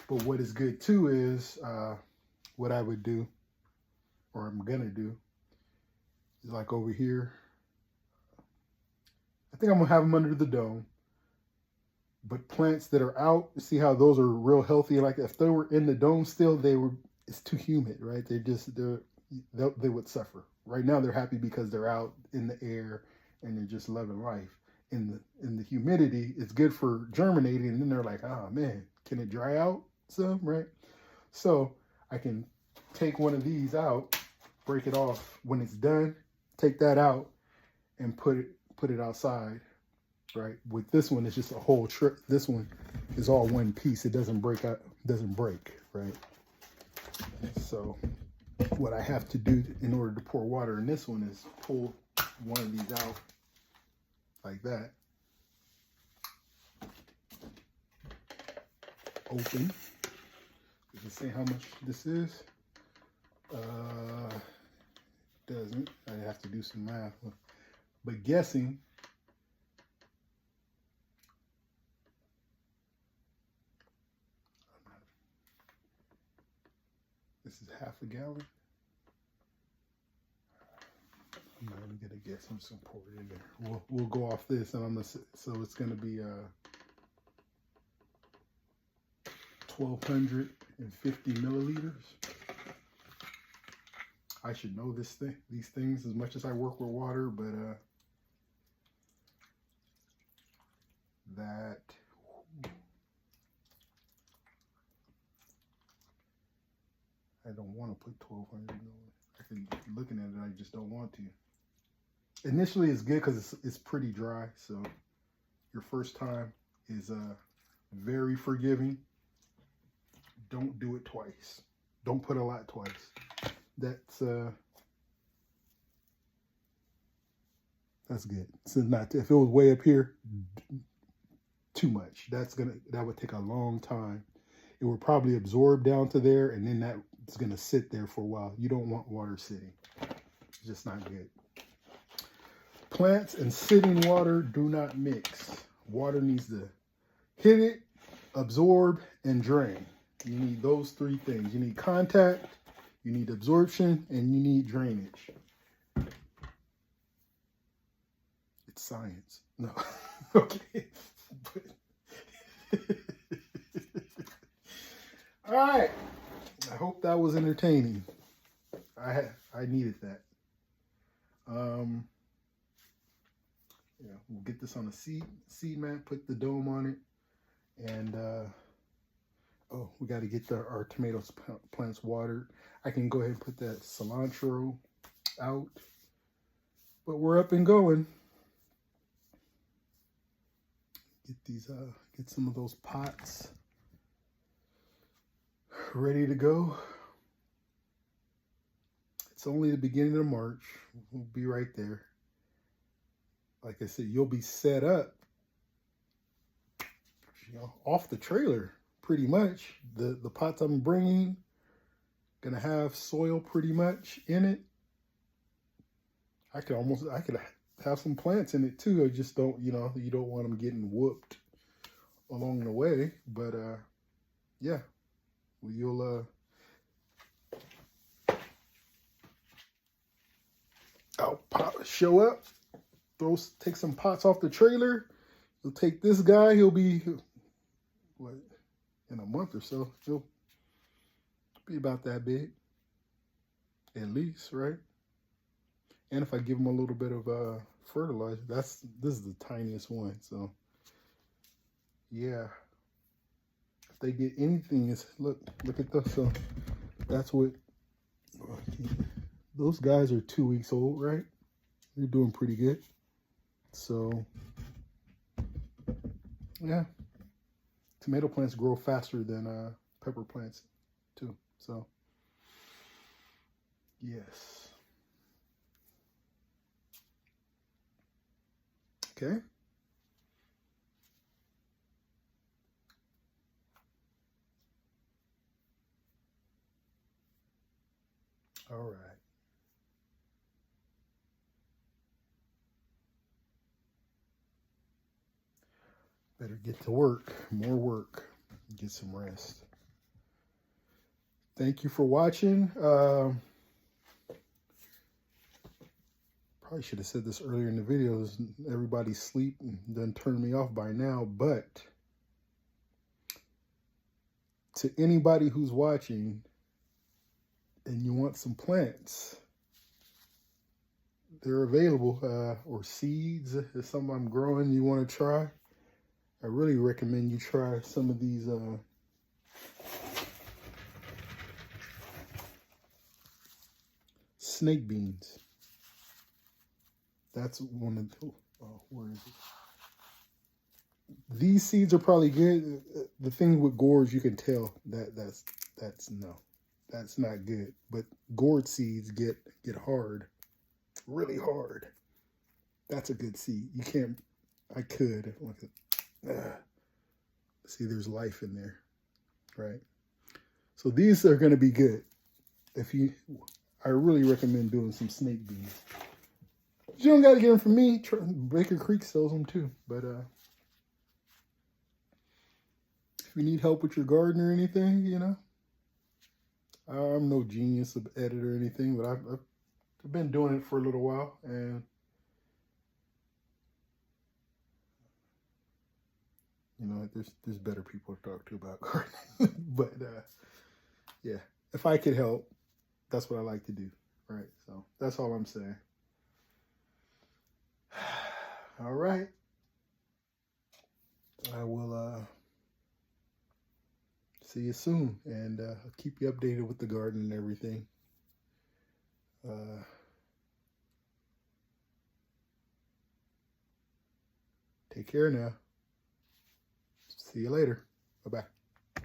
But what is good too is what I would do, or I'm gonna do, is like over here. I think I'm gonna have them under the dome. But plants that are out, see how those are real healthy. Like if they were in the dome still, it's too humid, right? They would suffer. Right now they're happy because they're out in the air and they're just loving life. In the humidity, it's good for germinating, and then they're like, oh man, can it dry out some, right? So I can take one of these out, break it off when it's done, take that out and put it outside, right? With this one, it's just a whole trip. This one is all one piece. It doesn't break out, doesn't break, right? So what I have to do in order to pour water in this one is pull one of these out like that. Open. You can see how much this is. Doesn't. I have to do some math. But guessing, this is half a gallon. I'm not even gonna guess. I'm just gonna pour it in there. We'll go off this, and so it's gonna be 1,250 milliliters. I should know these things as much as I work with water, but that. I don't want to put 1,200 milliliters. I can, looking at it, I just don't want to. Initially, it's good because it's pretty dry. So your first time is very forgiving. Don't do it twice. Don't put a lot twice. That's good. So not if it was way up here, too much. That would take a long time. It would probably absorb down to there, and then that's gonna sit there for a while. You don't want water sitting. It's just not good. Plants and sitting water do not mix. Water needs to hit it, absorb, and drain. You need those three things. You need contact, you need absorption, and you need drainage. It's science. No. Okay. But All right. I hope that was entertaining. I needed that. Yeah, we'll get this on a seed mat, put the dome on it, and oh, we got to get our tomato plants watered. I can go ahead and put that cilantro out, but we're up and going. Get some of those pots ready to go. It's only the beginning of March. We'll be right there. Like I said, you'll be set up, off the trailer pretty much. The pots I'm bringing gonna have soil pretty much in it. I could have some plants in it too. I just don't, you don't want them getting whooped along the way. But yeah, you'll I'll show up, take some pots off the trailer. You'll take this guy. He'll be, what, in a month or so, he'll be about that big, at least, right? And if I give him a little bit of fertilizer, this is the tiniest one. So yeah, if they get anything, look at this. So that's what, those guys are 2 weeks old, right? They're doing pretty good. So yeah, tomato plants grow faster than pepper plants too. So yes. Okay. All right. Better get to work, more work, get some rest. Thank you for watching. Probably should have said this earlier in the videos. Everybody's asleep and done turned me off by now, but to anybody who's watching and you want some plants, they're available, or seeds, if something I'm growing you want to try. I really recommend you try some of these snake beans. That's one of the, where is it? These seeds are probably good. The thing with gourds, you can tell that's not good. But gourd seeds get hard, really hard. That's a good seed. You can't. I could. See, there's life in there, right? So these are going to be good. I really recommend doing some snake beans. You don't got to get them from me. Baker Creek sells them too. But if you need help with your garden or anything, I'm no genius of editor or anything, but I've been doing it for a little while, and there's better people to talk to about gardening. But yeah, if I could help, that's what I like to do, right? So that's all I'm saying. All right. I will see you soon, and I'll keep you updated with the garden and everything. Take care now. See you later. Bye-bye.